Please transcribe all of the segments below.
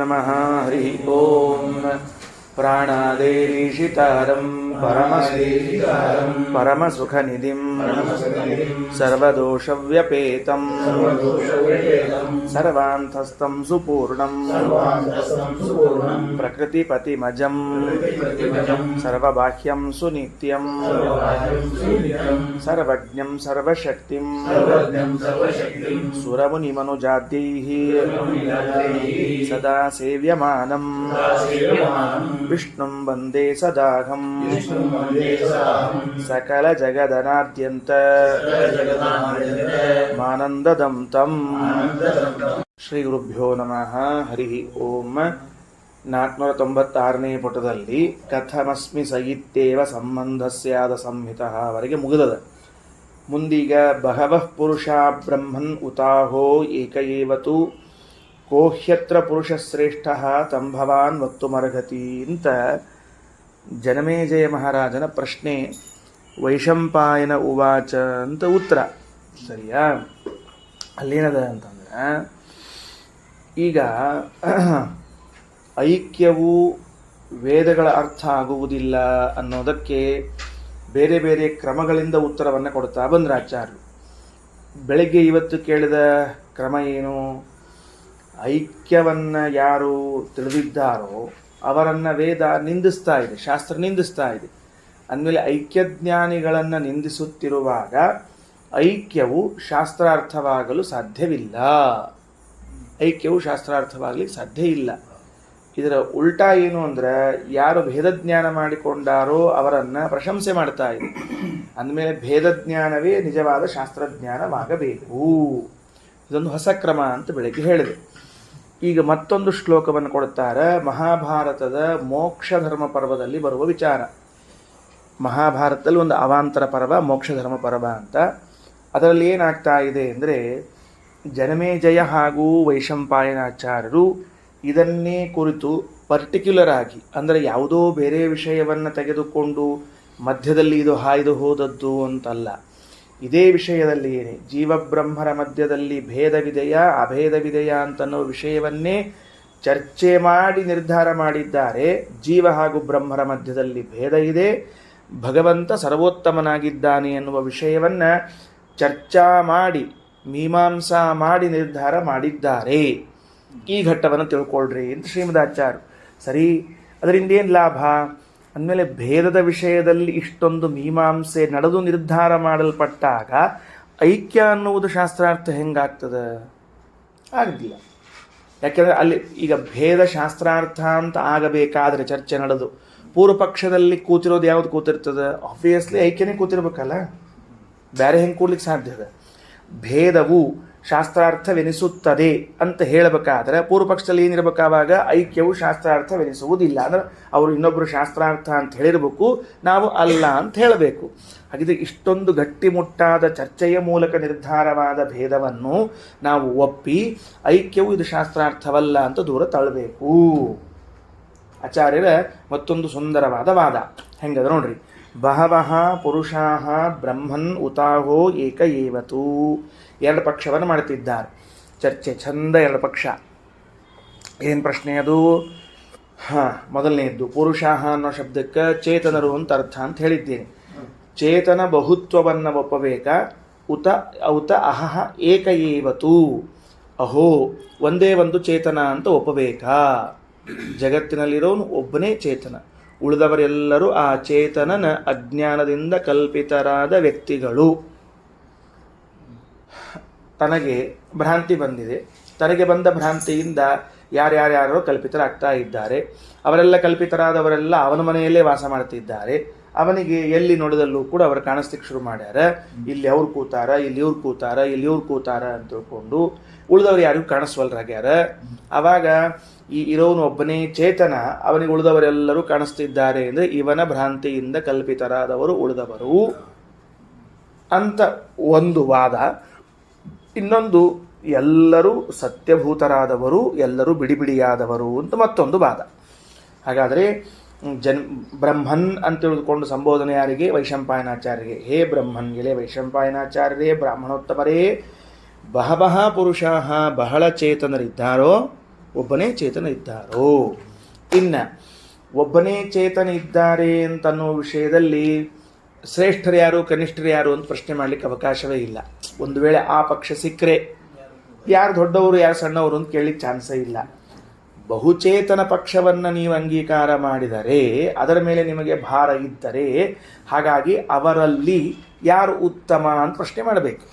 ನಮಃ ಹರಿ ಓಂ. ಪ್ರಾಣಾದೇರೀಶಿತಾರಂ ಪರಮಸುಖನಿಧಿಂ ಸರ್ವದೋಷವ್ಯಪೇತಂ ಸರ್ವಾಂತಸ್ಥಂ ಸುಪೂರ್ಣಂ ಪ್ರಕೃತಿಪತಿಮಜಂ ಸರ್ವಬಾಹ್ಯಂ ಸುನಿತ್ಯಂ ಸರ್ವಜ್ಞಂ ಸರ್ವಶಕ್ತಿಂ ಸುರಮುನಿಮನುಜಾದ್ಯೈಃ ಸದಾ ಸೇವ್ಯಮಾನಂ ವಿಷ್ಣುಂ ವಂದೇ ಸದಾಹಂ ಸಕಲ ಜಗದನಾದ್ಯಂತ ಮಾನಂದದಂ ತಂ. ಶ್ರೀ ಗುರುಭ್ಯೋ ನಮಃ ಹರಿ ಓಂ. 496ನೇ ಪುಟದಲ್ಲಿ ಕಥಮಸ್ಮಿ ಸಯಿತ್ತೇವ ಸಂಬಂಧಸ್ಯಾದ ಸಂಹಿತಃ ವರೆಗೆ ಮುಗಿದದ. ಮುಂದೀಗ ಬಹವಃ ಪುರುಷಾ ಬ್ರಹ್ಮನ್ ಉತಾಹೋ ಏಕ ಏವತು ಕೋಹ್ಯತ್ರ ಪುರುಷಶ್ರೇಷ್ಠ ತಂಭವಾನ್ ವಕ್ತುಮರ್ಹತಿ ಅಂತ ಜನಮೇಜಯ ಮಹಾರಾಜನ ಪ್ರಶ್ನೆ. ವೈಶಂಪಾಯನ ಉವಾಚ ಅಂತ ಉತ್ತರ. ಸರಿಯಾ? ಅಲ್ಲೇನದ ಅಂತಂದ್ರೆ, ಈಗ ಐಕ್ಯವು ವೇದಗಳ ಅರ್ಥ ಆಗುವುದಿಲ್ಲ ಅನ್ನೋದಕ್ಕೆ ಬೇರೆ ಬೇರೆ ಕ್ರಮಗಳಿಂದ ಉತ್ತರವನ್ನು ಕೊಡ್ತಾ ಬಂದ್ರ ಆಚಾರ್ಯರು. ಬೆಳಗ್ಗೆ ಇವತ್ತು ಕೇಳಿದ ಕ್ರಮ ಏನು? ಐಕ್ಯವನ್ನು ಯಾರು ತಿಳಿದಿದ್ದಾರೋ ಅವರನ್ನು ವೇದ ನಿಂದಿಸ್ತಾ ಇದೆ, ಶಾಸ್ತ್ರ ನಿಂದಿಸ್ತಾ ಇದೆ. ಅಂದಮೇಲೆ ಐಕ್ಯಜ್ಞಾನಿಗಳನ್ನು ನಿಂದಿಸುತ್ತಿರುವಾಗ ಐಕ್ಯವು ಶಾಸ್ತ್ರಾರ್ಥವಾಗಲು ಸಾಧ್ಯವಿಲ್ಲ. ಐಕ್ಯವು ಶಾಸ್ತ್ರಾರ್ಥವಾಗಲಿಕ್ಕೆ ಸಾಧ್ಯ ಇಲ್ಲ. ಇದರ ಉಲ್ಟಾ ಏನು ಅಂದರೆ, ಯಾರು ಭೇದಜ್ಞಾನ ಮಾಡಿಕೊಂಡಾರೋ ಅವರನ್ನು ಪ್ರಶಂಸೆ ಮಾಡ್ತಾ ಇದೆ. ಅಂದಮೇಲೆ ಭೇದಜ್ಞಾನವೇ ನಿಜವಾದ ಶಾಸ್ತ್ರಜ್ಞಾನವಾಗಬೇಕು. ಇದೊಂದು ಹೊಸ ಕ್ರಮ ಅಂತ ಬೆಳಗ್ಗೆ ಹೇಳಿದೆ. ಈಗ ಮತ್ತೊಂದು ಶ್ಲೋಕವನ್ನು ಕೊಡುತ್ತಾರೆ. ಮಹಾಭಾರತದ ಮೋಕ್ಷ ಧರ್ಮ ಪರ್ವದಲ್ಲಿ ಬರುವ ವಿಚಾರ. ಮಹಾಭಾರತದಲ್ಲಿ ಒಂದು ಅವಾಂತರ ಪರ್ವ ಮೋಕ್ಷ ಧರ್ಮ ಪರ್ವ ಅಂತ. ಅದರಲ್ಲಿ ಏನಾಗ್ತಾ ಇದೆ ಅಂದರೆ, ಜನಮೇಜಯ ಹಾಗೂ ವೈಶಂಪಾಯನಾಚಾರ್ಯರು ಇದನ್ನೇ ಕುರಿತು ಪರ್ಟಿಕ್ಯುಲರ್ ಆಗಿ, ಅಂದರೆ ಯಾವುದೋ ಬೇರೆ ವಿಷಯವನ್ನು ತೆಗೆದುಕೊಂಡು ಮಧ್ಯದಲ್ಲಿ ಇದು ಹಾಯ್ದು ಹೋದದ್ದು ಅಂತಲ್ಲ, ಇದೇ ವಿಷಯದಲ್ಲಿ ಏನೇ ಜೀವಬ್ರಹ್ಮರ ಮಧ್ಯದಲ್ಲಿ ಭೇದವಿದೆಯ ಅಭೇದವಿದೆಯ ಅಂತನ್ನೋ ವಿಷಯವನ್ನೇ ಚರ್ಚೆ ಮಾಡಿ ನಿರ್ಧಾರ ಮಾಡಿದ್ದಾರೆ. ಜೀವ ಹಾಗೂ ಬ್ರಹ್ಮರ ಮಧ್ಯದಲ್ಲಿ ಭೇದ ಇದೆ, ಭಗವಂತ ಸರ್ವೋತ್ತಮನಾಗಿದ್ದಾನೆ ಎನ್ನುವ ವಿಷಯವನ್ನು ಚರ್ಚಾ ಮಾಡಿ ಮೀಮಾಂಸಾ ಮಾಡಿ ನಿರ್ಧಾರ ಮಾಡಿದ್ದಾರೆ. ಈ ಘಟ್ಟವನ್ನು ತಿಳ್ಕೊಳ್ರಿ ಅಂತ ಶ್ರೀಮದಾಚಾರ್ಯರು. ಸರಿ, ಅದರಿಂದ ಏನು ಲಾಭ ಅಂದಮೇಲೆ, ಭೇದದ ವಿಷಯದಲ್ಲಿ ಇಷ್ಟೊಂದು ಮೀಮಾಂಸೆ ನಡೆದು ನಿರ್ಧಾರ ಮಾಡಲ್ಪಟ್ಟಾಗ ಐಕ್ಯ ಅನ್ನುವುದು ಶಾಸ್ತ್ರಾರ್ಥ ಹೆಂಗಾಗ್ತದೆ? ಆಗಲಿಲ್ಲ. ಯಾಕೆಂದರೆ ಅಲ್ಲಿ ಈಗ ಭೇದ ಶಾಸ್ತ್ರಾರ್ಥ ಅಂತ ಆಗಬೇಕಾದ್ರೆ ಚರ್ಚೆ ನಡೆದು ಪೂರ್ವ ಪಕ್ಷದಲ್ಲಿ ಕೂತಿರೋದು ಯಾವುದು ಕೂತಿರ್ತದೆ? ಆಬ್ವಿಯಸ್ಲಿ ಐಕ್ಯನೇ ಕೂತಿರ್ಬೇಕಲ್ಲ, ಬೇರೆ ಹೆಂಗೆ ಕೂಡ್ಲಿಕ್ಕೆ ಸಾಧ್ಯ ಇದೆ? ಭೇದವು ಶಾಸ್ತ್ರಾರ್ಥವೆನಿಸುತ್ತದೆ ಅಂತ ಹೇಳಬೇಕಾದ್ರೆ ಪೂರ್ವ ಪಕ್ಷದಲ್ಲಿ ಏನಿರಬೇಕಾವಾಗ ಐಕ್ಯವು ಶಾಸ್ತ್ರಾರ್ಥವೆನಿಸುವುದಿಲ್ಲ. ಅಂದರೆ ಅವರು ಇನ್ನೊಬ್ಬರು ಶಾಸ್ತ್ರಾರ್ಥ ಅಂತ ಹೇಳಿರಬೇಕು, ನಾವು ಅಲ್ಲ ಅಂತ ಹೇಳಬೇಕು. ಹಾಗಿದ್ರೆ ಇಷ್ಟೊಂದು ಗಟ್ಟಿಮುಟ್ಟಾದ ಚರ್ಚೆಯ ಮೂಲಕ ನಿರ್ಧಾರವಾದ ಭೇದವನ್ನು ನಾವು ಒಪ್ಪಿ ಐಕ್ಯವು ಇದು ಶಾಸ್ತ್ರಾರ್ಥವಲ್ಲ ಅಂತ ದೂರ ತಳ್ಳಬೇಕು. ಆಚಾರ್ಯರ ಮತ್ತೊಂದು ಸುಂದರವಾದ ವಾದ ಹೆಂಗದ ನೋಡ್ರಿ. ಬಹವಃ ಪುರುಷಾಃ ಬ್ರಹ್ಮನ್ ಉತಾಹೋ ಏಕ ಏವತು. ಎರಡು ಪಕ್ಷವನ್ನು ಮಾಡ್ತಿದ್ದಾರೆ. ಚರ್ಚೆ ಚಂದ, ಎರಡು ಪಕ್ಷ. ಏನು ಪ್ರಶ್ನೆ ಅದು? ಮೊದಲನೆಯದ್ದು, ಪುರುಷಾಃ ಅನ್ನೋ ಶಬ್ದಕ್ಕೆ ಚೇತನರು ಅಂತ ಅರ್ಥ ಅಂತ ಹೇಳಿದ್ದೇನೆ. ಚೇತನ ಬಹುತ್ವವನ್ನು ಒಪ್ಪಬೇಕಾ? ಉತ ಅಹಃ ಏಕ ಏವತು. ಅಹೋ, ಒಂದೇ ಒಂದು ಚೇತನ ಅಂತ ಒಪ್ಪಬೇಕಾ? ಜಗತ್ತಿನಲ್ಲಿರೋನು ಒಬ್ಬನೇ ಚೇತನ, ಉಳಿದವರೆಲ್ಲರೂ ಆ ಚೇತನನ ಅಜ್ಞಾನದಿಂದ ಕಲ್ಪಿತರಾದ ವ್ಯಕ್ತಿಗಳು. ತನಗೆ ಭ್ರಾಂತಿ ಬಂದಿದೆ, ತನಗೆ ಬಂದ ಭ್ರಾಂತಿಯಿಂದ ಯಾರ್ಯಾರ್ಯಾರೋ ಕಲ್ಪಿತರಾಗ್ತಾ ಇದ್ದಾರೆ. ಅವರೆಲ್ಲ ಕಲ್ಪಿತರಾದವರೆಲ್ಲ ಅವನ ಮನೆಯಲ್ಲೇ ವಾಸ ಮಾಡ್ತಿದ್ದಾರೆ. ಅವನಿಗೆ ಎಲ್ಲಿ ನೋಡಿದಲ್ಲೂ ಕೂಡ ಅವರು ಕಾಣಿಸ್ಲಿಕ್ಕೆ ಶುರು ಮಾಡ್ಯಾರ. ಇಲ್ಲಿ ಅವ್ರು ಕೂತಾರ, ಇಲ್ಲಿ ಇವ್ರು ಕೂತಾರ, ಇಲ್ಲಿ ಇವ್ರು ಕೂತಾರ ಅಂತ ತಿಳ್ಕೊಂಡು ಉಳಿದವ್ರು ಯಾರಿಗೂ ಕಾಣಿಸ್ವಲ್ರಾಗ್ಯಾರ. ಆವಾಗ ಈ ಇರೋನು ಒಬ್ಬನೇ ಚೇತನ, ಅವನಿಗೆ ಉಳಿದವರೆಲ್ಲರೂ ಕಾಣಿಸ್ತಿದ್ದಾರೆ ಅಂದರೆ ಇವನ ಭ್ರಾಂತಿಯಿಂದ ಕಲ್ಪಿತರಾದವರು ಉಳಿದವರು ಅಂತ ಒಂದು ವಾದ. ಇನ್ನೊಂದು, ಎಲ್ಲರೂ ಸತ್ಯಭೂತರಾದವರು, ಎಲ್ಲರೂ ಬಿಡಿಬಿಡಿಯಾದವರು ಅಂತ ಮತ್ತೊಂದು ವಾದ. ಹಾಗಾದರೆ ಬ್ರಹ್ಮನ್ ಅಂತ ತಿಳಿದುಕೊಂಡು ಸಂಬೋಧನೆ ಯಾರಿಗೆ? ವೈಶಂಪಾಯನಾಚಾರ್ಯರಿಗೆ. ಹೇ ಬ್ರಹ್ಮನ್, ಎಲೆ ವೈಶಂಪಾಯನಾಚಾರ್ಯರೇ, ಬ್ರಾಹ್ಮಣೋತ್ತಮರೇ, ಬಹವಃ ಪುರುಷಾಃ, ಬಹಳ ಚೇತನರಿದ್ದಾರೋ, ಒಬ್ಬನೇ ಚೇತನ ಇದ್ದಾರೋ. ಇನ್ನು ಒಬ್ಬನೇ ಚೇತನ ಇದ್ದಾರೆ ಅಂತನ್ನೋ ವಿಷಯದಲ್ಲಿ ಶ್ರೇಷ್ಠರು ಯಾರು ಕನಿಷ್ಠರು ಯಾರು ಅಂತ ಪ್ರಶ್ನೆ ಮಾಡಲಿಕ್ಕೆ ಅವಕಾಶವೇ ಇಲ್ಲ. ಒಂದು ವೇಳೆ ಆ ಪಕ್ಷ ಸಿಕ್ಕರೆ ಯಾರು ದೊಡ್ಡವರು ಯಾರು ಸಣ್ಣವರು ಅಂತ ಕೇಳಲಿಕ್ಕೆ ಚಾನ್ಸೇ ಇಲ್ಲ. ಬಹುಚೇತನ ಪಕ್ಷವನ್ನು ನೀವು ಅಂಗೀಕಾರ ಮಾಡಿದರೆ ಅದರ ಮೇಲೆ ನಿಮಗೆ ಭಾರ ಇದ್ದರೆ ಹಾಗಾಗಿ ಅವರಲ್ಲಿ ಯಾರು ಉತ್ತಮ ಅಂತ ಪ್ರಶ್ನೆ ಮಾಡಬೇಕು.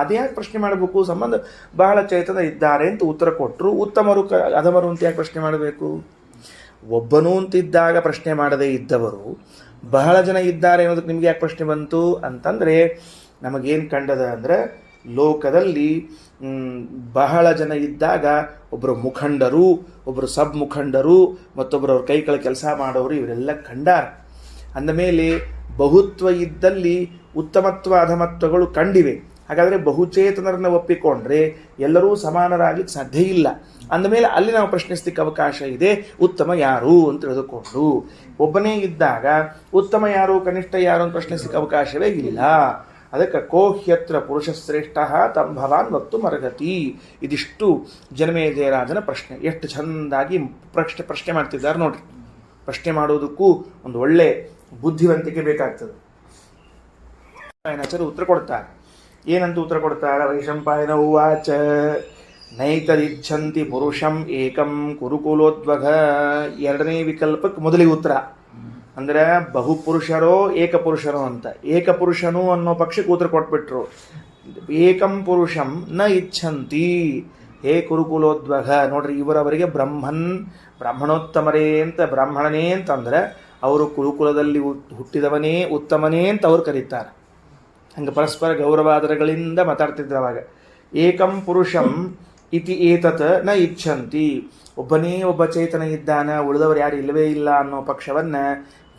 ಅದೇ ಯಾಕೆ ಪ್ರಶ್ನೆ ಮಾಡಬೇಕು? ಸಂಬಂಧ ಬಹಳ ಚೇತನ ಇದ್ದಾರೆ ಅಂತ ಉತ್ತರ ಕೊಟ್ಟರು, ಉತ್ತಮರು ಅಧಮರು ಅಂತ ಯಾಕೆ ಪ್ರಶ್ನೆ ಮಾಡಬೇಕು? ಒಬ್ಬನು ಅಂತಿದ್ದಾಗ ಪ್ರಶ್ನೆ ಮಾಡದೇ ಇದ್ದವರು ಬಹಳ ಜನ ಇದ್ದಾರೆ ಅನ್ನೋದಕ್ಕೆ ನಿಮ್ಗೆ ಯಾಕೆ ಪ್ರಶ್ನೆ ಬಂತು ಅಂತಂದರೆ, ನಮಗೇನು ಕಂಡದ ಅಂದರೆ ಲೋಕದಲ್ಲಿ ಬಹಳ ಜನ ಇದ್ದಾಗ ಒಬ್ಬರು ಮುಖಂಡರು, ಒಬ್ಬರು ಸಬ್ ಮುಖಂಡರು, ಮತ್ತೊಬ್ಬರು ಅವ್ರ ಕೈಗಳ ಕೆಲಸ ಮಾಡೋರು ಇವರೆಲ್ಲ ಕಂಡಾರ. ಅಂದಮೇಲೆ ಬಹುತ್ವ ಇದ್ದಲ್ಲಿ ಉತ್ತಮತ್ವ ಅಧಮತ್ವಗಳು ಕಂಡಿವೆ. ಹಾಗಾದರೆ ಬಹುಚೇತನರನ್ನು ಒಪ್ಪಿಕೊಂಡ್ರೆ ಎಲ್ಲರೂ ಸಮಾನರಾಗಲಿಕ್ಕೆ ಸಾಧ್ಯ ಇಲ್ಲ. ಅಂದಮೇಲೆ ಅಲ್ಲಿ ನಾವು ಪ್ರಶ್ನಿಸಲಿಕ್ಕೆ ಅವಕಾಶ ಇದೆ, ಉತ್ತಮ ಯಾರು ಅಂತ ತಿಳಿದುಕೊಂಡು. ಒಬ್ಬನೇ ಇದ್ದಾಗ ಉತ್ತಮ ಯಾರು ಕನಿಷ್ಠ ಯಾರು ಅಂತ ಪ್ರಶ್ನಿಸಲಿಕ್ಕೆ ಅವಕಾಶವೇ ಇಲ್ಲ. ಅದಕ್ಕೆ ಕೋಹ್ಯತ್ರ ಪುರುಷಶ್ರೇಷ್ಠ ತಂ ಭವಾನ್ ವಕ್ತು ಮರಗತಿ. ಇದಿಷ್ಟು ಜನಮೇಜಯರಾಜನ ಪ್ರಶ್ನೆ. ಎಷ್ಟು ಚೆಂದಾಗಿ ಪ್ರಶ್ನೆ ಮಾಡ್ತಿದ್ದಾರೆ ನೋಡ್ರಿ. ಪ್ರಶ್ನೆ ಮಾಡೋದಕ್ಕೂ ಒಂದು ಒಳ್ಳೆ ಬುದ್ಧಿವಂತಿಕೆ ಬೇಕಾಗ್ತದೆ. ಆಚಾರ್ಯರು ಉತ್ತರ ಕೊಡ್ತಾರೆ. ಏನಂತ ಉತ್ತರ ಕೊಡ್ತಾರೆ? ವೈಶಂಪಾಯನ ಉವಾಚ ನೈತದಿಚ್ಛಂತಿ ಪುರುಷಂ ಏಕಂ ಕುರುಕುಲೋದ್ವಗ. ಎರಡನೇ ವಿಕಲ್ಪಕ್ಕೆ ಮೊದಲಿಗೆ ಉತ್ತರ ಅಂದರೆ ಬಹುಪುರುಷರೋ ಏಕಪುರುಷರೋ ಅಂತ. ಏಕಪುರುಷನು ಅನ್ನೋ ಪಕ್ಷಕ್ಕೆ ಉತ್ತರ ಕೊಟ್ಬಿಟ್ರು. ಏಕಂ ಪುರುಷಂ ನ ಇಚ್ಛಂತಿ ಹೇ ಕುರುಕುಲೋದ್ವಗ. ನೋಡ್ರಿ, ಇವರವರಿಗೆ ಬ್ರಾಹ್ಮಣೋತ್ತಮರೇ ಅಂತ ಬ್ರಾಹ್ಮಣನೇ ಅಂತಂದ್ರೆ ಅವರು ಕುರುಕುಲದಲ್ಲಿ ಹುಟ್ಟಿದವನೇ ಉತ್ತಮನೇ ಅಂತ ಅವ್ರು ಕರೀತಾರೆ. ಹಂಗೆ ಪರಸ್ಪರ ಗೌರವಾದರಗಳಿಂದ ಮಾತಾಡ್ತಿದ್ರು ಅವಾಗ. ಏಕಂ ಪುರುಷಂ ಇತಿ ಏತತ್ ನ ಇಚ್ಛಂತಿ. ಒಬ್ಬನೇ ಒಬ್ಬ ಚೇತನ ಇದ್ದಾನ, ಉಳಿದವರು ಯಾರು ಇಲ್ಲವೇ ಇಲ್ಲ ಅನ್ನೋ ಪಕ್ಷವನ್ನು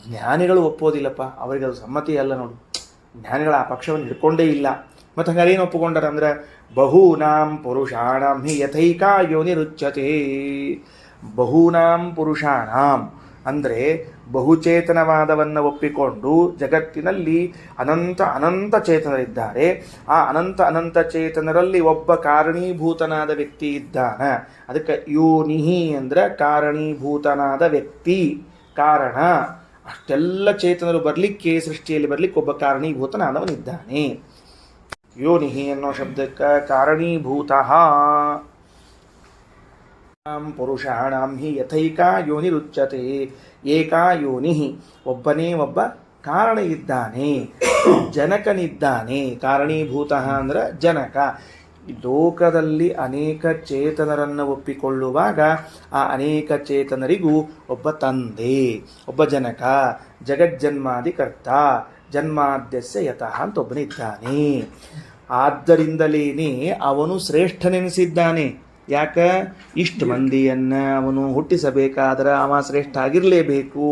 ಜ್ಞಾನಿಗಳು ಒಪ್ಪೋದಿಲ್ಲಪ್ಪ. ಅವರಿಗೆ ಅದು ಸಮ್ಮತಿ ಅಲ್ಲ ನೋಡು. ಜ್ಞಾನಿಗಳು ಆ ಪಕ್ಷವನ್ನು ಹಿಡ್ಕೊಂಡೇ ಇಲ್ಲ. ಮತ್ತು ಹಂಗಾರೆ ಏನು ಒಪ್ಪಿಕೊಂಡಾರ ಅಂದ್ರೆ ಬಹೂನಾಂ ಪುರುಷಾಣಾಂ ಹಿ ಯಥೈಕಾ ಯೋನಿರುಚ್ಯತೆ. ಬಹೂನಾಂ ಪುರುಷಾಣಾಂ ಅಂದರೆ ಬಹುಚೇತನವಾದವನ್ನು ಒಪ್ಪಿಕೊಂಡು ಜಗತ್ತಿನಲ್ಲಿ ಅನಂತ ಚೇತನರಿದ್ದಾರೆ. ಆ ಅನಂತ ಚೇತನರಲ್ಲಿ ಒಬ್ಬ ಕಾರಣೀಭೂತನಾದ ವ್ಯಕ್ತಿ ಇದ್ದಾನ. ಅದಕ್ಕೆ ಯೋನಿಹಿ ಅಂದರೆ ಕಾರಣೀಭೂತನಾದ ವ್ಯಕ್ತಿ, ಕಾರಣ. ಅಷ್ಟೆಲ್ಲ ಚೇತನರು ಬರಲಿಕ್ಕೆ, ಸೃಷ್ಟಿಯಲ್ಲಿ ಬರಲಿಕ್ಕೆ ಒಬ್ಬ ಕಾರಣೀಭೂತನಾದವನಿದ್ದಾನೆ. ಯೋನಿಹಿ ಅನ್ನೋ ಶಬ್ದಕ್ಕೆ ಕಾರಣೀಭೂತ. ಪುರುಷಾಣಾಂ ಹಿ ಯಥೈಕಾ ಯೋನಿರುಚ್ಯತೆ. ಏಕಾ ಯೋನಿ, ಒಬ್ಬನೇ ಒಬ್ಬ ಕಾರಣ ಇದ್ದಾನೆ, ಜನಕನಿದ್ದಾನೆ. ಕಾರಣೀಭೂತ ಅಂದ್ರೆ ಜನಕ. ಲೋಕದಲ್ಲಿ ಅನೇಕ ಚೇತನರನ್ನು ಒಪ್ಪಿಕೊಳ್ಳುವಾಗ ಆ ಅನೇಕ ಚೇತನರಿಗೂ ಒಬ್ಬ ತಂದೆ, ಒಬ್ಬ ಜನಕ, ಜಗಜ್ಜನ್ಮಾದಿಕರ್ತ, ಜನ್ಮಾದ್ಯಸ್ಯ ಯತಃ ಅಂತ ಒಬ್ಬನಿದ್ದಾನೆ. ಆದ್ದರಿಂದಲೇನೆ ಅವನು ಶ್ರೇಷ್ಠನೆನಿಸಿದ್ದಾನೆ. ಯಾಕ? ಇಷ್ಟು ಮಂದಿಯನ್ನು ಅವನು ಹುಟ್ಟಿಸಬೇಕಾದ್ರೆ ಅವ ಶ್ರೇಷ್ಠ ಆಗಿರಲೇಬೇಕು.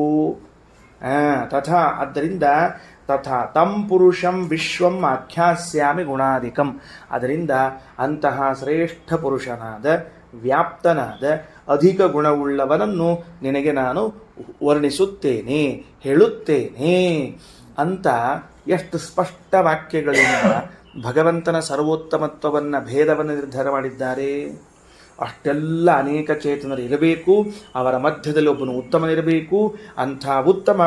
ತಥಾ ಆದ್ದರಿಂದ ತಥಾ ತಂ ಪುರುಷಂ ವಿಶ್ವಂ ಆಖ್ಯಾಸ್ಯಾಮಿ ಗುಣಾಧಿಕಂ. ಅದರಿಂದ ಅಂತಹ ಶ್ರೇಷ್ಠ ಪುರುಷನಾದ, ವ್ಯಾಪ್ತನಾದ, ಅಧಿಕ ಗುಣವುಳ್ಳವನನ್ನು ನಿನಗೆ ನಾನು ವರ್ಣಿಸುತ್ತೇನೆ, ಹೇಳುತ್ತೇನೆ ಅಂತ ಎಷ್ಟು ಸ್ಪಷ್ಟ ವಾಕ್ಯಗಳಿಂದ ಭಗವಂತನ ಸರ್ವೋತ್ತಮತ್ವವನ್ನು, ಭೇದವನ್ನು ನಿರ್ಧಾರ ಮಾಡಿದ್ದಾರೆ. ಅಷ್ಟೆಲ್ಲ ಅನೇಕ ಚೇತನರು ಇರಬೇಕು, ಅವರ ಮಧ್ಯದಲ್ಲಿ ಒಬ್ಬನು ಉತ್ತಮನಿರಬೇಕು. ಅಂಥ ಉತ್ತಮ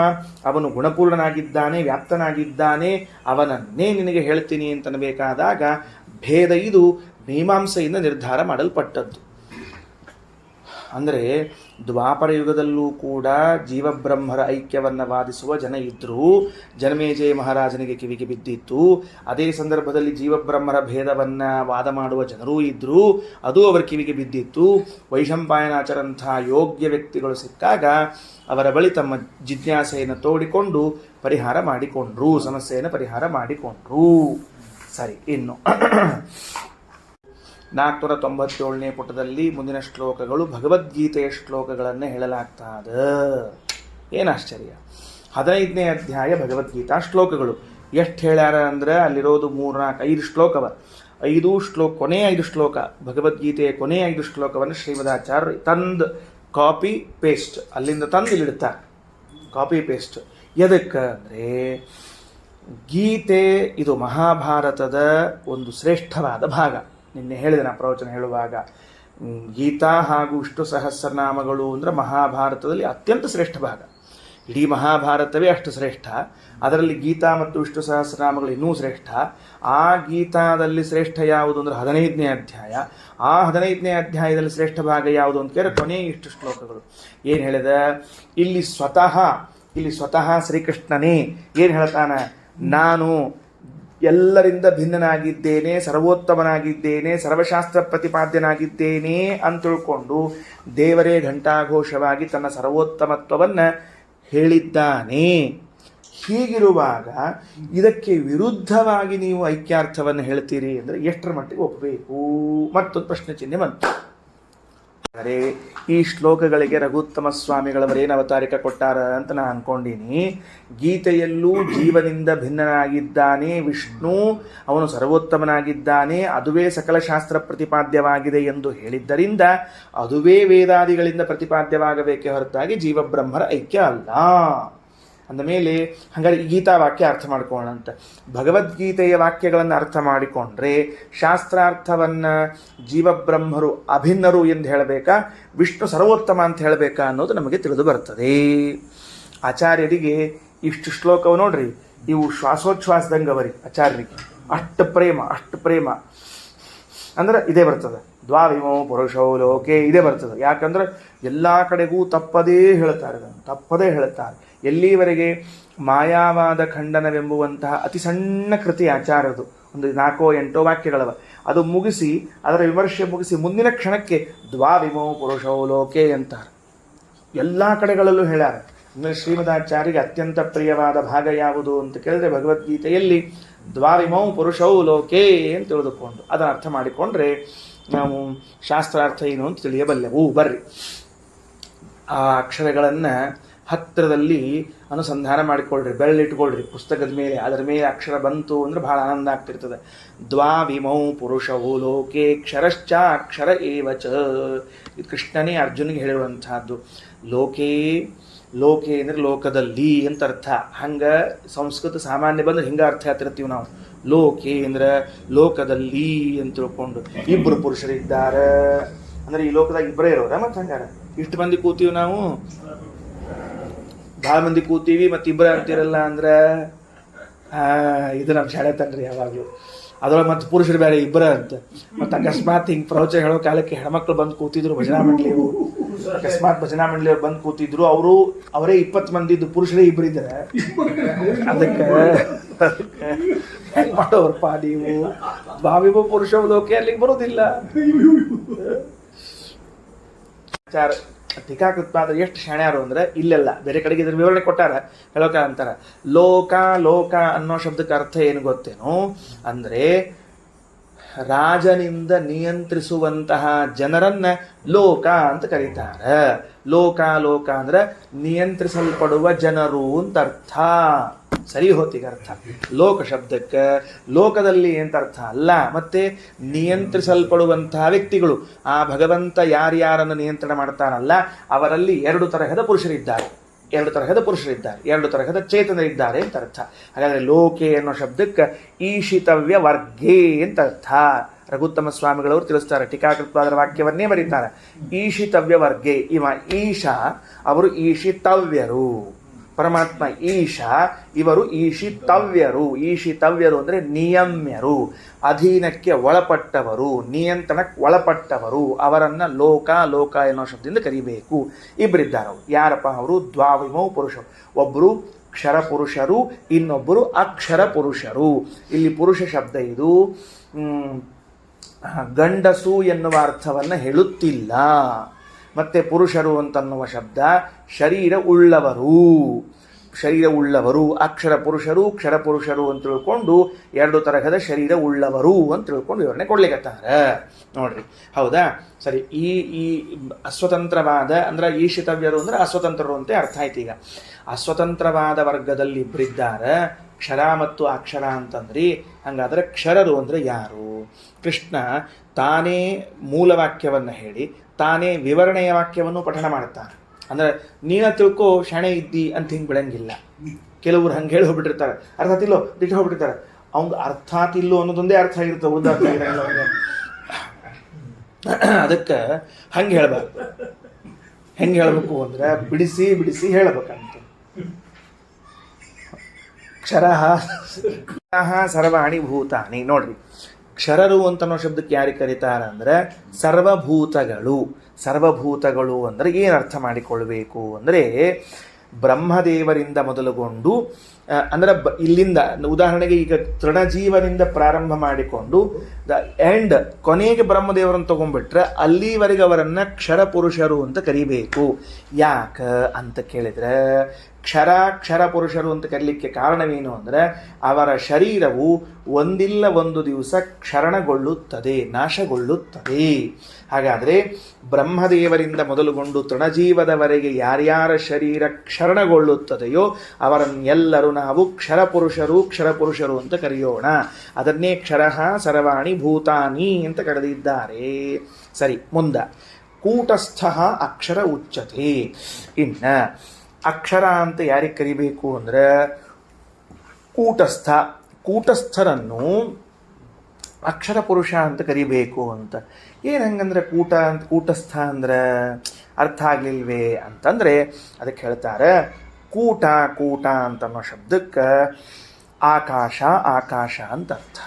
ಅವನು ಗುಣಪೂರ್ಣನಾಗಿದ್ದಾನೆ, ವ್ಯಾಪ್ತನಾಗಿದ್ದಾನೆ, ಅವನನ್ನೇ ನಿನಗೆ ಹೇಳ್ತೀನಿ ಅಂತನಬೇಕಾದಾಗ ಭೇದ ಇದು ಮೀಮಾಂಸೆಯಿಂದ ನಿರ್ಧಾರ ಮಾಡಲ್ಪಟ್ಟದ್ದು. ಅಂದರೆ ದ್ವಾಪರ ಯುಗದಲ್ಲೂ ಕೂಡ ಜೀವಬ್ರಹ್ಮರ ಐಕ್ಯವನ್ನು ವಾದಿಸುವ ಜನ ಇದ್ದರು. ಜನಮೇಜಯ ಮಹಾರಾಜನಿಗೆ ಕಿವಿಗೆ ಬಿದ್ದಿತ್ತು. ಅದೇ ಸಂದರ್ಭದಲ್ಲಿ ಜೀವಬ್ರಹ್ಮರ ಭೇದವನ್ನು ವಾದ ಮಾಡುವ ಜನರೂ ಇದ್ದರು, ಅದು ಅವರ ಕಿವಿಗೆ ಬಿದ್ದಿತ್ತು. ವೈಶಂಪಾಯನಾಚರಂಥ ಯೋಗ್ಯ ವ್ಯಕ್ತಿಗಳು ಸಿಕ್ಕಾಗ ಅವರ ಬಳಿ ತಮ್ಮ ಜಿಜ್ಞಾಸೆಯನ್ನು ತೋಡಿಕೊಂಡು ಪರಿಹಾರ ಮಾಡಿಕೊಂಡ್ರು, ಸಮಸ್ಯೆಯನ್ನು ಪರಿಹಾರ ಮಾಡಿಕೊಂಡ್ರು. ಸರಿ, ಇನ್ನು 497ನೇ ಪುಟದಲ್ಲಿ ಮುಂದಿನ ಶ್ಲೋಕಗಳು ಭಗವದ್ಗೀತೆಯ ಶ್ಲೋಕಗಳನ್ನು ಹೇಳಲಾಗ್ತದ. ಏನಾಶ್ಚರ್ಯ! 15ನೇ ಅಧ್ಯಾಯ ಭಗವದ್ಗೀತಾ ಶ್ಲೋಕಗಳು. ಎಷ್ಟು ಹೇಳ್ಯಾರ ಅಂದ್ರೆ ಅಲ್ಲಿರೋದು 3-4-5 ಶ್ಲೋಕವ. 5 ಶ್ಲೋಕ, ಕೊನೆಯ 5 ಶ್ಲೋಕ, ಭಗವದ್ಗೀತೆಯ ಕೊನೆಯ 5 ಶ್ಲೋಕವನ್ನು ಶ್ರೀಮದಾಚಾರ್ಯ ತಂದು ಕಾಪಿ ಪೇಸ್ಟ್ ಅಲ್ಲಿಂದ ತಂದು ಇಲ್ಲಿಡ್ತಾರೆ. ಕಾಪಿ ಪೇಸ್ಟ್ ಎದಕ್ಕೆ ಅಂದರೆ ಗೀತೆ ಇದು ಮಹಾಭಾರತದ ಒಂದು ಶ್ರೇಷ್ಠವಾದ ಭಾಗ. ನಿನ್ನೆ ಹೇಳಿದೆ ನಾ ಪ್ರವಚನ ಹೇಳುವಾಗ, ಗೀತಾ ಹಾಗೂ ವಿಷ್ಣು ಸಹಸ್ರನಾಮಗಳು ಅಂದರೆ ಮಹಾಭಾರತದಲ್ಲಿ ಅತ್ಯಂತ ಶ್ರೇಷ್ಠ ಭಾಗ. ಇಡೀ ಮಹಾಭಾರತವೇ ಅಷ್ಟು ಶ್ರೇಷ್ಠ. ಅದರಲ್ಲಿ ಗೀತಾ ಮತ್ತು ವಿಷ್ಣು ಸಹಸ್ರನಾಮಗಳು ಇನ್ನೂ ಶ್ರೇಷ್ಠ. ಆ ಗೀತಾದಲ್ಲಿ ಶ್ರೇಷ್ಠ ಯಾವುದು ಅಂದರೆ 15ನೇ ಅಧ್ಯಾಯ. ಆ 15ನೇ ಅಧ್ಯಾಯದಲ್ಲಿ ಶ್ರೇಷ್ಠ ಭಾಗ ಯಾವುದು ಅಂತ ಕೇಳಿದ್ರೆ ಕೊನೆಯ ಇಷ್ಟು ಶ್ಲೋಕಗಳು. ಏನು ಹೇಳಿದ, ಇಲ್ಲಿ ಸ್ವತಃ ಶ್ರೀಕೃಷ್ಣನೇ ಏನು ಹೇಳ್ತಾನೆ, ನಾನು ಎಲ್ಲರಿಂದ ಭಿನ್ನನಾಗಿದ್ದೇನೆ, ಸರ್ವೋತ್ತಮನಾಗಿದ್ದೇನೆ, ಸರ್ವಶಾಸ್ತ್ರ ಪ್ರತಿಪಾದ್ಯನಾಗಿದ್ದೇನೆ ಅಂತ ತಿಳ್ಕೊಂಡು ದೇವರೇ ಘಂಟಾಘೋಷವಾಗಿ ತನ್ನ ಸರ್ವೋತ್ತಮತ್ವವನ್ನು ಹೇಳಿದ್ದಾನೆ. ಹೀಗಿರುವಾಗ ಇದಕ್ಕೆ ವಿರುದ್ಧವಾಗಿ ನೀವು ಐಕ್ಯಾರ್ಥವನ್ನು ಹೇಳ್ತೀರಿ ಅಂದರೆ ಎಷ್ಟರ ಮಟ್ಟಿಗೆ ಒಪ್ಪಬೇಕು? ಮತ್ತೊಂದು ಪ್ರಶ್ನೆ ಚಿಹ್ನೆ ಬಂತು. ಆದರೆ ಈ ಶ್ಲೋಕಗಳಿಗೆ ರಘುತ್ತಮ ಸ್ವಾಮಿಗಳವರೇನು ಅವತಾರಿಕ ಕೊಟ್ಟಾರ ಅಂತ ನಾನು ಅಂದ್ಕೊಂಡೀನಿ. ಗೀತೆಯಲ್ಲೂ ಜೀವನಿಂದ ಭಿನ್ನನಾಗಿದ್ದಾನೆ ವಿಷ್ಣು, ಅವನು ಸರ್ವೋತ್ತಮನಾಗಿದ್ದಾನೆ, ಅದುವೇ ಸಕಲ ಶಾಸ್ತ್ರ ಪ್ರತಿಪಾದ್ಯವಾಗಿದೆ ಎಂದು ಹೇಳಿದ್ದರಿಂದ ಅದುವೇ ವೇದಾದಿಗಳಿಂದ ಪ್ರತಿಪಾದ್ಯವಾಗಬೇಕೇ ಹೊರತಾಗಿ ಜೀವಬ್ರಹ್ಮರ ಐಕ್ಯ ಅಲ್ಲ. ಅಂದಮೇಲೆ ಹಾಗಾದ್ರೆ ಈ ಗೀತಾ ವಾಕ್ಯ ಅರ್ಥ ಮಾಡ್ಕೊಳ್ಳೋಣ ಅಂತ. ಭಗವದ್ಗೀತೆಯ ವಾಕ್ಯಗಳನ್ನು ಅರ್ಥ ಮಾಡಿಕೊಂಡ್ರೆ ಶಾಸ್ತ್ರಾರ್ಥವನ್ನು ಜೀವಬ್ರಹ್ಮರು ಅಭಿನ್ನರು ಎಂದು ಹೇಳಬೇಕಾ, ವಿಷ್ಣು ಸರ್ವೋತ್ತಮ ಅಂತ ಹೇಳಬೇಕಾ ಅನ್ನೋದು ನಮಗೆ ತಿಳಿದು ಬರ್ತದೆ. ಆಚಾರ್ಯರಿಗೆ ಇಷ್ಟು ಶ್ಲೋಕವು ನೋಡ್ರಿ, ಇವು ಶ್ವಾಸೋಚ್ಛ್ವಾಸದಂಗೆ ಅವರಿ ಆಚಾರ್ಯರಿಗೆ. ಅಷ್ಟು ಪ್ರೇಮ ಅಂದ್ರೆ ಇದೇ ಬರ್ತದೆ. ದ್ವಾವಿಮೋ ಪುರುಷೋ ಲೋಕೆ ಇದೇ ಬರ್ತದೆ. ಯಾಕಂದ್ರೆ ಎಲ್ಲ ಕಡೆಗೂ ತಪ್ಪದೇ ಹೇಳ್ತಾರೆ. ಎಲ್ಲಿವರೆಗೆ ಮಾಯಾವಾದ ಖಂಡನವೆಂಬುವಂತಹ ಅತಿ ಸಣ್ಣ ಕೃತಿ ಆಚಾರದು, ಒಂದು 4-8 ವಾಕ್ಯಗಳವ. ಅದು ಮುಗಿಸಿ ಅದರ ವಿಮರ್ಶೆ ಮುಗಿಸಿ ಮುಂದಿನ ಕ್ಷಣಕ್ಕೆ ದ್ವಾವಿಮೋ ಪುರುಷೋ ಲೋಕೆ ಅಂತಾರೆ. ಎಲ್ಲ ಕಡೆಗಳಲ್ಲೂ ಹೇಳ್ಯಾರ. ಅಂದರೆ ಶ್ರೀಮದಾಚಾರ್ಯರಿಗೆ ಅತ್ಯಂತ ಪ್ರಿಯವಾದ ಭಾಗ ಯಾವುದು ಅಂತ ಕೇಳಿದ್ರೆ ಭಗವದ್ಗೀತೆಯಲ್ಲಿ ದ್ವಾವಿಮೋ ಪುರುಷೌ ಲೋಕೆ ಅಂತ ತಿಳಿದುಕೊಂಡು ಅದನ್ನು ಅರ್ಥ ಮಾಡಿಕೊಂಡ್ರೆ ನಾವು ಶಾಸ್ತ್ರಾರ್ಥ ಏನು ಅಂತ ತಿಳಿಯಬಲ್ಲೆವು. ಬರ್ರಿ, ಆ ಅಕ್ಷರಗಳನ್ನು ಹತ್ತಿರದಲ್ಲಿ ಅನುಸಂಧಾನ ಮಾಡಿಕೊಳ್ಳ್ರಿ, ಬೆರಳಿಟ್ಕೊಳ್ರಿ ಪುಸ್ತಕದ ಮೇಲೆ. ಅದರ ಮೇಲೆ ಅಕ್ಷರ ಬಂತು ಅಂದರೆ ಬಹಳ ಆನಂದ ಆಗ್ತಿರ್ತದೆ. ದ್ವಾವಿಮೌ ಪುರುಷವು ಲೋಕೆ ಕ್ಷರಶ್ಚ ಅಕ್ಷರ ಏವಚ. ಇದು ಕೃಷ್ಣನೇ ಅರ್ಜುನಿಗೆ ಹೇಳಿರುವಂತಹದ್ದು. ಲೋಕೆ ಅಂದರೆ ಲೋಕದಲ್ಲಿ ಅಂತ ಅರ್ಥ. ಹಂಗೆ ಸಂಸ್ಕೃತ ಸಾಮಾನ್ಯ ಬಂದ್ರೆ ಹಿಂಗೆ ಅರ್ಥ ಹೇಳ್ತಿರ್ತೀವಿ ನಾವು. ಲೋಕೆ ಅಂದ್ರೆ ಲೋಕದಲ್ಲಿ ಅಂತ ತಿಳ್ಕೊಂಡು. ಇಬ್ಬರು ಪುರುಷರಿದ್ದಾರೆ ಅಂದರೆ ಈ ಲೋಕದಾಗ ಇಬ್ಬರೇ ಇರೋರ. ಮತ್ತು ಹಂಗಾರ ಇಷ್ಟು ಮಂದಿ ಕೂತೀವಿ ನಾವು, ಭಾಳ ಮಂದಿ ಕೂತೀವಿ ಮತ್ತು ಇಬ್ಬರೇ ಅಂತಿರಲ್ಲ ಅಂದ್ರೆ ಇದು ನಮ್ಮ ಶಾಲೆ ತನ್ರಿ ಯಾವಾಗಲೂ. ಅದರೊಳಗೆ ಮತ್ತು ಪುರುಷರು ಬೇರೆ ಇಬ್ಬರ ಅಂತ. ಮತ್ತು ಅಕಸ್ಮಾತ್ ಹಿಂಗೆ ಪ್ರವಚನ ಹೇಳೋ ಕಾಲಕ್ಕೆ ಹೆಣ್ಮಕ್ಳು ಬಂದು ಕೂತಿದ್ರು ಭಜನಾ ಮಂಡಳಿಯವರು. ಅಕಸ್ಮಾತ್ ಭಜನಾ ಮಂಡಳಿಯವ್ರು ಬಂದು ಕೂತಿದ್ರು, ಅವರೇ 20 ಮಂದಿದ್ದು, ಪುರುಷರೇ ಇಬ್ಬರಿದ್ದಾರೆ. ಅದಕ್ಕೆ ಹೆಂಗೆ ಮಾಡೋರಪ್ಪ ನೀವು? ಭಾವಿಬ ಪುರುಷ ಲೋಕೆ ಅಲ್ಲಿಗೆ ಬರೋದಿಲ್ಲ. ಟೀಕಾಕೃತ್ಪಾದ ಎಷ್ಟು ಶಾಣ್ಯಾರು ಅಂದರೆ ಇಲ್ಲೆಲ್ಲ ಬೇರೆ ಕಡೆಗೆ ಇದ್ರ ವಿವರಣೆ ಕೊಟ್ಟಾರ. ಹೇಳೋಕ ಅಂತಾರ ಲೋಕ ಅನ್ನೋ ಶಬ್ದಕ್ಕೆ ಅರ್ಥ ಏನು ಗೊತ್ತೇನು ಅಂದರೆ ರಾಜನಿಂದ ನಿಯಂತ್ರಿಸುವಂತಹ ಜನರನ್ನ ಲೋಕ ಅಂತ ಕರೀತಾರೆ. ಲೋಕ ಅಂದ್ರೆ ನಿಯಂತ್ರಿಸಲ್ಪಡುವ ಜನರು ಅಂತ ಅರ್ಥ. ಸರಿ ಹೋತೀಗ ಅರ್ಥ. ಲೋಕ ಶಬ್ದಕ್ಕೆ ಲೋಕದಲ್ಲಿ ಅಂತ ಅರ್ಥ ಅಲ್ಲ, ಮತ್ತೆ ನಿಯಂತ್ರಿಸಲ್ಪಡುವಂತಹ ವ್ಯಕ್ತಿಗಳು. ಆ ಭಗವಂತ ಯಾರ್ಯಾರನ್ನು ನಿಯಂತ್ರಣ ಮಾಡ್ತಾನಲ್ಲ ಅವರಲ್ಲಿ 2 ತರಹದ ಪುರುಷರಿದ್ದಾರೆ, 2 ತರಹದ ಚೇತನರಿದ್ದಾರೆ ಅಂತ ಅರ್ಥ. ಹಾಗಾದರೆ ಲೋಕೆ ಅನ್ನೋ ಶಬ್ದಕ್ಕೆ ಈಶಿತವ್ಯ ವರ್ಗೇ ಅಂತ ಅರ್ಥ. ರಘುತ್ತಮ ಸ್ವಾಮಿಗಳವರು ತಿಳಿಸ್ತಾರೆ. ಟೀಕಾಕೃತ್ಪಾದರ ವಾಕ್ಯವನ್ನೇ ಬರೀತಾರೆ. ಈಶಿತವ್ಯ ವರ್ಗೇ. ಇವ ಈಶಾ, ಅವರು ಈಶಿತವ್ಯರು. ಪರಮಾತ್ಮ ಈಶಾ, ಇವರು ಈಶಿತವ್ಯರು. ಈಶಿತವ್ಯರು ಅಂದರೆ ನಿಯಮ್ಯರು, ಅಧೀನಕ್ಕೆ ಒಳಪಟ್ಟವರು, ನಿಯಂತ್ರಣಕ್ಕೆ ಒಳಪಟ್ಟವರು. ಅವರನ್ನು ಲೋಕ ಎನ್ನೋ ಶಬ್ದದಿಂದ ಕರಿಬೇಕು. ಇಬ್ಬರಿದ್ದಾರೆ. ಯಾರಪ್ಪ ಅವರು? ದ್ವಾವಿಮೌ ಪುರುಷರು. ಒಬ್ಬರು ಕ್ಷರ ಪುರುಷರು, ಇನ್ನೊಬ್ಬರು ಅಕ್ಷರ ಪುರುಷರು. ಇಲ್ಲಿ ಪುರುಷ ಶಬ್ದ ಇದು ಗಂಡಸು ಎನ್ನುವ ಅರ್ಥವನ್ನು ಹೇಳುತ್ತಿಲ್ಲ. ಮತ್ತೆ ಪುರುಷರು ಅಂತನ್ನುವ ಶಬ್ದ ಶರೀರ ಉಳ್ಳವರು. ಅಕ್ಷರ ಪುರುಷರು ಕ್ಷರ ಪುರುಷರು ಅಂತ ತಿಳ್ಕೊಂಡು 2 ತರಹದ ಶರೀರ ಉಳ್ಳವರು ಅಂತ ತಿಳ್ಕೊಂಡು ವಿವರಣೆ ಕೊಡ್ಲಿಕ್ಕತ್ತಾರೆ. ನೋಡ್ರಿ, ಹೌದಾ? ಸರಿ. ಈ ಅಸ್ವತಂತ್ರವಾದ ಅಂದ್ರೆ ಈಶಿತವ್ಯರು ಅಂದ್ರೆ ಅಸ್ವತಂತ್ರರು ಅಂತ ಅರ್ಥ ಆಯ್ತು. ಈಗ ಅಸ್ವತಂತ್ರವಾದ ವರ್ಗದಲ್ಲಿ ಇಬ್ಬರಿದ್ದಾರೆ, ಕ್ಷರ ಮತ್ತು ಅಕ್ಷರ ಅಂತಂದ್ರಿ. ಹಂಗಾದ್ರೆ ಕ್ಷರರು ಅಂದ್ರೆ ಯಾರು? ಕೃಷ್ಣ ತಾನೇ ಮೂಲವಾಕ್ಯವನ್ನು ಹೇಳಿ ತಾನೇ ವಿವರಣೆಯ ವಾಕ್ಯವನ್ನು ಪಠಣ ಮಾಡ್ತಾನೆ. ಅಂದ್ರೆ ನೀನ ತಿಳ್ಕೊ ಶಾಣೆ ಇದ್ದಿ ಅಂತ ಹಿಂಗೆ ಬಿಡಂಗಿಲ್ಲ. ಕೆಲವರು ಹಂಗೆ ಹೇಳಿ ಹೋಗ್ಬಿಟ್ಟಿರ್ತಾರೆ, ಅರ್ಥಾತಿಲ್ಲೋ ದಿಟ್ಟು ಹೋಗ್ಬಿಟ್ಟಿರ್ತಾರೆ. ಅವ್ನು ಅರ್ಥಾತಿಲ್ಲೋ ಅನ್ನೋದೊಂದೇ ಅರ್ಥ ಆಗಿರುತ್ತೆ, ಉಳಿದ ಅರ್ಥ ಆಗಿರಲ್ಲ. ಅದಕ್ಕೆ ಹಂಗೆ ಹೇಳ್ಬಾರ್ದು. ಹೆಂಗೆ ಹೇಳಬೇಕು ಅಂದರೆ ಬಿಡಿಸಿ ಬಿಡಿಸಿ ಹೇಳಬೇಕಂತ. ಕ್ಷರಃ ಸರ್ವಾಣಿ ಭೂತಾನಿ. ನೋಡ್ರಿ, ಕ್ಷರರು ಅಂತನೋ ಶಬ್ದಕ್ಕೆ ಯಾರಿಗೆ ಕರೀತಾರ ಅಂದರೆ ಸರ್ವಭೂತಗಳು. ಸರ್ವಭೂತಗಳು ಅಂದರೆ ಏನು ಅರ್ಥ ಮಾಡಿಕೊಳ್ಬೇಕು ಅಂದರೆ ಬ್ರಹ್ಮದೇವರಿಂದ ಮೊದಲುಗೊಂಡು ಅಂದರೆ ಇಲ್ಲಿಂದ ಉದಾಹರಣೆಗೆ ಈಗ ತೃಣಜೀವನಿಂದ ಪ್ರಾರಂಭ ಮಾಡಿಕೊಂಡು ದ ಎಂಡ್ ಕೊನೆಗೆ ಬ್ರಹ್ಮದೇವರನ್ನು ತಗೊಂಡ್ಬಿಟ್ರೆ ಅಲ್ಲಿವರೆಗೆ ಅವರನ್ನು ಕ್ಷರ ಪುರುಷರು ಅಂತ ಕರಿಬೇಕು. ಯಾಕ ಅಂತ ಕೇಳಿದ್ರೆ ಕ್ಷರ ಪುರುಷರು ಅಂತ ಕರೀಲಿಕ್ಕೆ ಕಾರಣವೇನು ಅಂದರೆ ಅವರ ಶರೀರವು ಒಂದಿಲ್ಲ ಒಂದು ದಿವಸ ಕ್ಷರಣಗೊಳ್ಳುತ್ತದೆ, ನಾಶಗೊಳ್ಳುತ್ತದೆ. ಹಾಗಾದರೆ ಬ್ರಹ್ಮದೇವರಿಂದ ಮೊದಲುಗೊಂಡು ತೃಣಜೀವದವರೆಗೆ ಯಾರ್ಯಾರ ಶರೀರ ಕ್ಷರಣಗೊಳ್ಳುತ್ತದೆಯೋ ಅವರನ್ನೆಲ್ಲರೂ ನಾವು ಕ್ಷರಪುರುಷರು ಅಂತ ಕರೆಯೋಣ. ಅದನ್ನೇ ಕ್ಷರಃ ಸರ್ವಾಣಿ ಭೂತಾನಿ ಅಂತ ಕರೆದಿದ್ದಾರೆ. ಸರಿ, ಮುಂದೆ ಕೂಟಸ್ಥ ಅಕ್ಷರ ಉಚ್ಯತೆ. ಇನ್ನು ಅಕ್ಷರ ಅಂತ ಯಾರಿಗೆ ಕರಿಬೇಕು ಅಂದರೆ ಕೂಟಸ್ಥರನ್ನು ಅಕ್ಷರ ಪುರುಷ ಅಂತ ಕರಿಬೇಕು ಅಂತ. ಏನು ಹಂಗಂದ್ರೆ ಕೂಟಸ್ಥ ಅಂದ್ರೆ ಅರ್ಥ ಆಗಲಿಲ್ವೇ ಅಂತಂದರೆ ಅದಕ್ಕೆ ಹೇಳ್ತಾರೆ ಕೂಟ ಅಂತನ್ನೋ ಶಬ್ದಕ್ಕೆ ಆಕಾಶ ಅಂತ ಅರ್ಥ.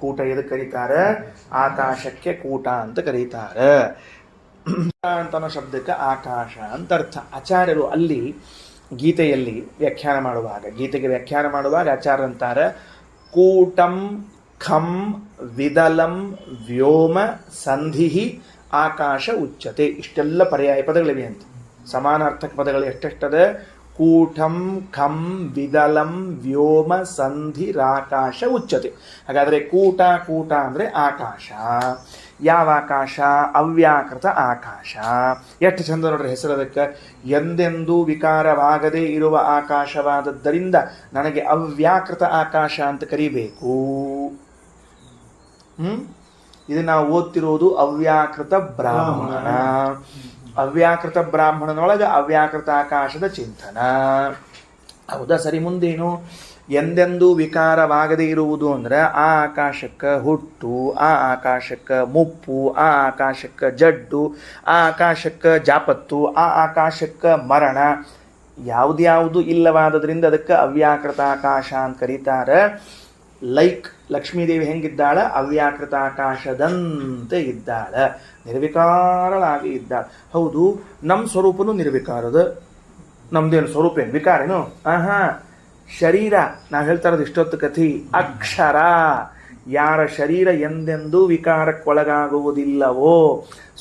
ಕೂಟ ಎದಕ್ಕೆ ಕರೀತಾರೆ? ಆಕಾಶಕ್ಕೆ ಕೂಟ ಅಂತ ಕರೀತಾರೆ. ಅಂತನೋ ಶಬ್ದಕ್ಕೆ ಆಕಾಶ ಅಂತ ಅರ್ಥ. ಆಚಾರ್ಯರು ಅಲ್ಲಿ ಗೀತೆಗೆ ವ್ಯಾಖ್ಯಾನ ಮಾಡುವಾಗ ಆಚಾರ್ಯ ಅಂತಾರೆ ಕೂಟಂ ಖಂ ವಿದಲಂ ವ್ಯೋಮ ಸಂಧಿ ಆಕಾಶ ಉಚ್ಯತೆ. ಇಷ್ಟೆಲ್ಲ ಪರ್ಯಾಯ ಪದಗಳಿವೆ ಅಂತ. ಸಮಾನಾರ್ಥಕ ಪದಗಳು ಎಷ್ಟೆಷ್ಟದೆ? ಕೂಟಂ ಖಂ ವಿದಲಂ ವ್ಯೋಮ ಸಂಧಿರಾಕಾಶ ಉಚ್ಯತೆ. ಹಾಗಾದರೆ ಕೂಟ ಅಂದರೆ ಆಕಾಶ. ಯಾವ ಆಕಾಶ? ಅವ್ಯಾಕೃತ ಆಕಾಶ. ಎಷ್ಟು ಚಂದ ನೋಡ್ರಿ ಹೆಸರು ಅದಕ್ಕೆ. ಎಂದೆಂದೂ ವಿಕಾರವಾಗದೇ ಇರುವ ಆಕಾಶವಾದದ್ದರಿಂದ ನನಗೆ ಅವ್ಯಾಕೃತ ಆಕಾಶ ಅಂತ ಕರಿಬೇಕು. ಇದು ನಾವು ಓದ್ತಿರೋದು ಅವ್ಯಾಕೃತ ಬ್ರಾಹ್ಮಣ. ಅವ್ಯಾಕೃತ ಬ್ರಾಹ್ಮಣನೊಳಗೆ ಅವ್ಯಾಕೃತ ಆಕಾಶದ ಚಿಂತನ. ಹೌದಾ? ಸರಿ, ಮುಂದೇನು? ಎಂದೆಂದೂ ವಿಕಾರವಾಗದೇ ಇರುವುದು ಅಂದರೆ ಆ ಆಕಾಶಕ್ಕೆ ಹುಟ್ಟು, ಆ ಆಕಾಶಕ್ಕೆ ಮುಪ್ಪು, ಆ ಆಕಾಶಕ್ಕೆ ಜಡ್ಡು, ಆ ಆಕಾಶಕ್ಕೆ ಜಾಪತ್ತು, ಆ ಆಕಾಶಕ್ಕೆ ಮರಣ ಯಾವುದು ಇಲ್ಲವಾದದ್ರಿಂದ ಅದಕ್ಕೆ ಅವ್ಯಾಕೃತ ಆಕಾಶ ಅಂತ ಕರೀತಾರೆ. ಲೈಕ್ ಲಕ್ಷ್ಮೀದೇವಿ ಹೆಂಗಿದ್ದಾಳ? ಅವ್ಯಾಕೃತ ಆಕಾಶದಂತೆ ಇದ್ದಾಳ, ನಿರ್ವಿಕಾರಳಾಗಿ ಇದ್ದಾಳ. ಹೌದು, ನಮ್ಮ ಸ್ವರೂಪನೂ ನಿರ್ವಿಕಾರದ. ನಮ್ದೇನು ಸ್ವರೂಪ ಏನು ವಿಕಾರೇನು? ಶರೀರ ನಾವು ಹೇಳ್ತಾ ಇರೋದು ಇಷ್ಟೊತ್ತು ಕಥಿ ಅಕ್ಷರ. ಯಾರ ಶರೀರ ಎಂದೆಂದೂ ವಿಕಾರಕ್ಕೊಳಗಾಗುವುದಿಲ್ಲವೋ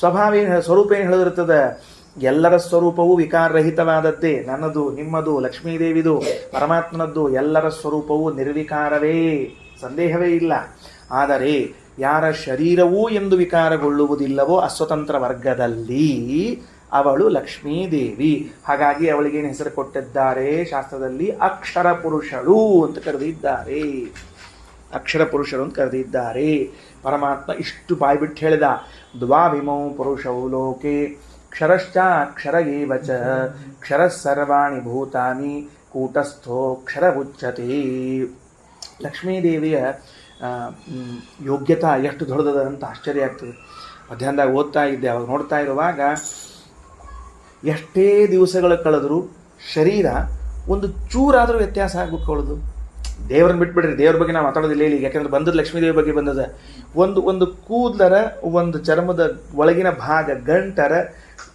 ಸ್ವಭಾವ ಏನು ಸ್ವರೂಪ ಏನು ಹೇಳಿರ್ತದೆ? ಎಲ್ಲರ ಸ್ವರೂಪವೂ ವಿಕಾರರಹಿತವಾದದ್ದೇ. ನನ್ನದು, ನಿಮ್ಮದು, ಲಕ್ಷ್ಮೀದೇವಿದು, ಪರಮಾತ್ಮನದ್ದು ಎಲ್ಲರ ಸ್ವರೂಪವೂ ನಿರ್ವಿಕಾರವೇ, ಸಂದೇಹವೇ ಇಲ್ಲ. ಆದರೆ ಯಾರ ಶರೀರವೂ ಎಂದು ವಿಕಾರಗೊಳ್ಳುವುದಿಲ್ಲವೋ ಅಸ್ವತಂತ್ರ ವರ್ಗದಲ್ಲಿ ಅವಳು ಲಕ್ಷ್ಮೀದೇವಿ. ಹಾಗಾಗಿ ಅವಳಿಗೇನು ಹೆಸರು ಕೊಟ್ಟಿದ್ದಾರೆ ಶಾಸ್ತ್ರದಲ್ಲಿ? ಅಕ್ಷರ ಪುರುಷಳು ಅಂತ ಕರೆದಿದ್ದಾರೆ. ಅಕ್ಷರ ಪುರುಷರು ಅಂತ ಕರೆದಿದ್ದಾರೆ. ಪರಮಾತ್ಮ ಇಷ್ಟು ಬಾಯ್ಬಿಟ್ಟು ಹೇಳಿದ, ದ್ವಾವಿಮೌ ಪುರುಷೌ ಲೋಕೆ ಕ್ಷರಶ್ಚ ಅಕ್ಷರ ಏವ ಚ ಕ್ಷರಃ ಸರ್ವಾಣಿ ಭೂತಾನಿ ಕೂಟಸ್ಥೋ ಕ್ಷರ ಉಚ್ಯತೆ. ಲಕ್ಷ್ಮೀದೇವಿಯ ಯೋಗ್ಯತಾ ಎಷ್ಟು ದೊಡ್ಡದ ಅಂತ ಆಶ್ಚರ್ಯ ಆಗ್ತದೆ. ಮಧ್ಯಾಹ್ನದಾಗ ಓದ್ತಾ ಇದ್ದೆ, ಅವಾಗ ನೋಡ್ತಾ ಇರುವಾಗ ಎಷ್ಟೇ ದಿವಸಗಳು ಕಳೆದರೂ ಶರೀರ ಒಂದು ಚೂರಾದರೂ ವ್ಯತ್ಯಾಸ ಆಗ್ಬಿಟ್ಕೊಳ್ಳೋದು. ದೇವ್ರನ್ನ ಬಿಟ್ಬಿಡ್ರಿ, ದೇವ್ರ ಬಗ್ಗೆ ನಾವು ಮಾತಾಡೋದಿಲ್ಲ ಇಲ್ಲಿ, ಯಾಕೆಂದ್ರೆ ಬಂದದ್ದು ಲಕ್ಷ್ಮೀದೇವಿ ಬಗ್ಗೆ ಬಂದದ. ಒಂದು ಕೂದಲರ ಒಂದು ಚರ್ಮದ ಒಳಗಿನ ಭಾಗ ಗಂಟರ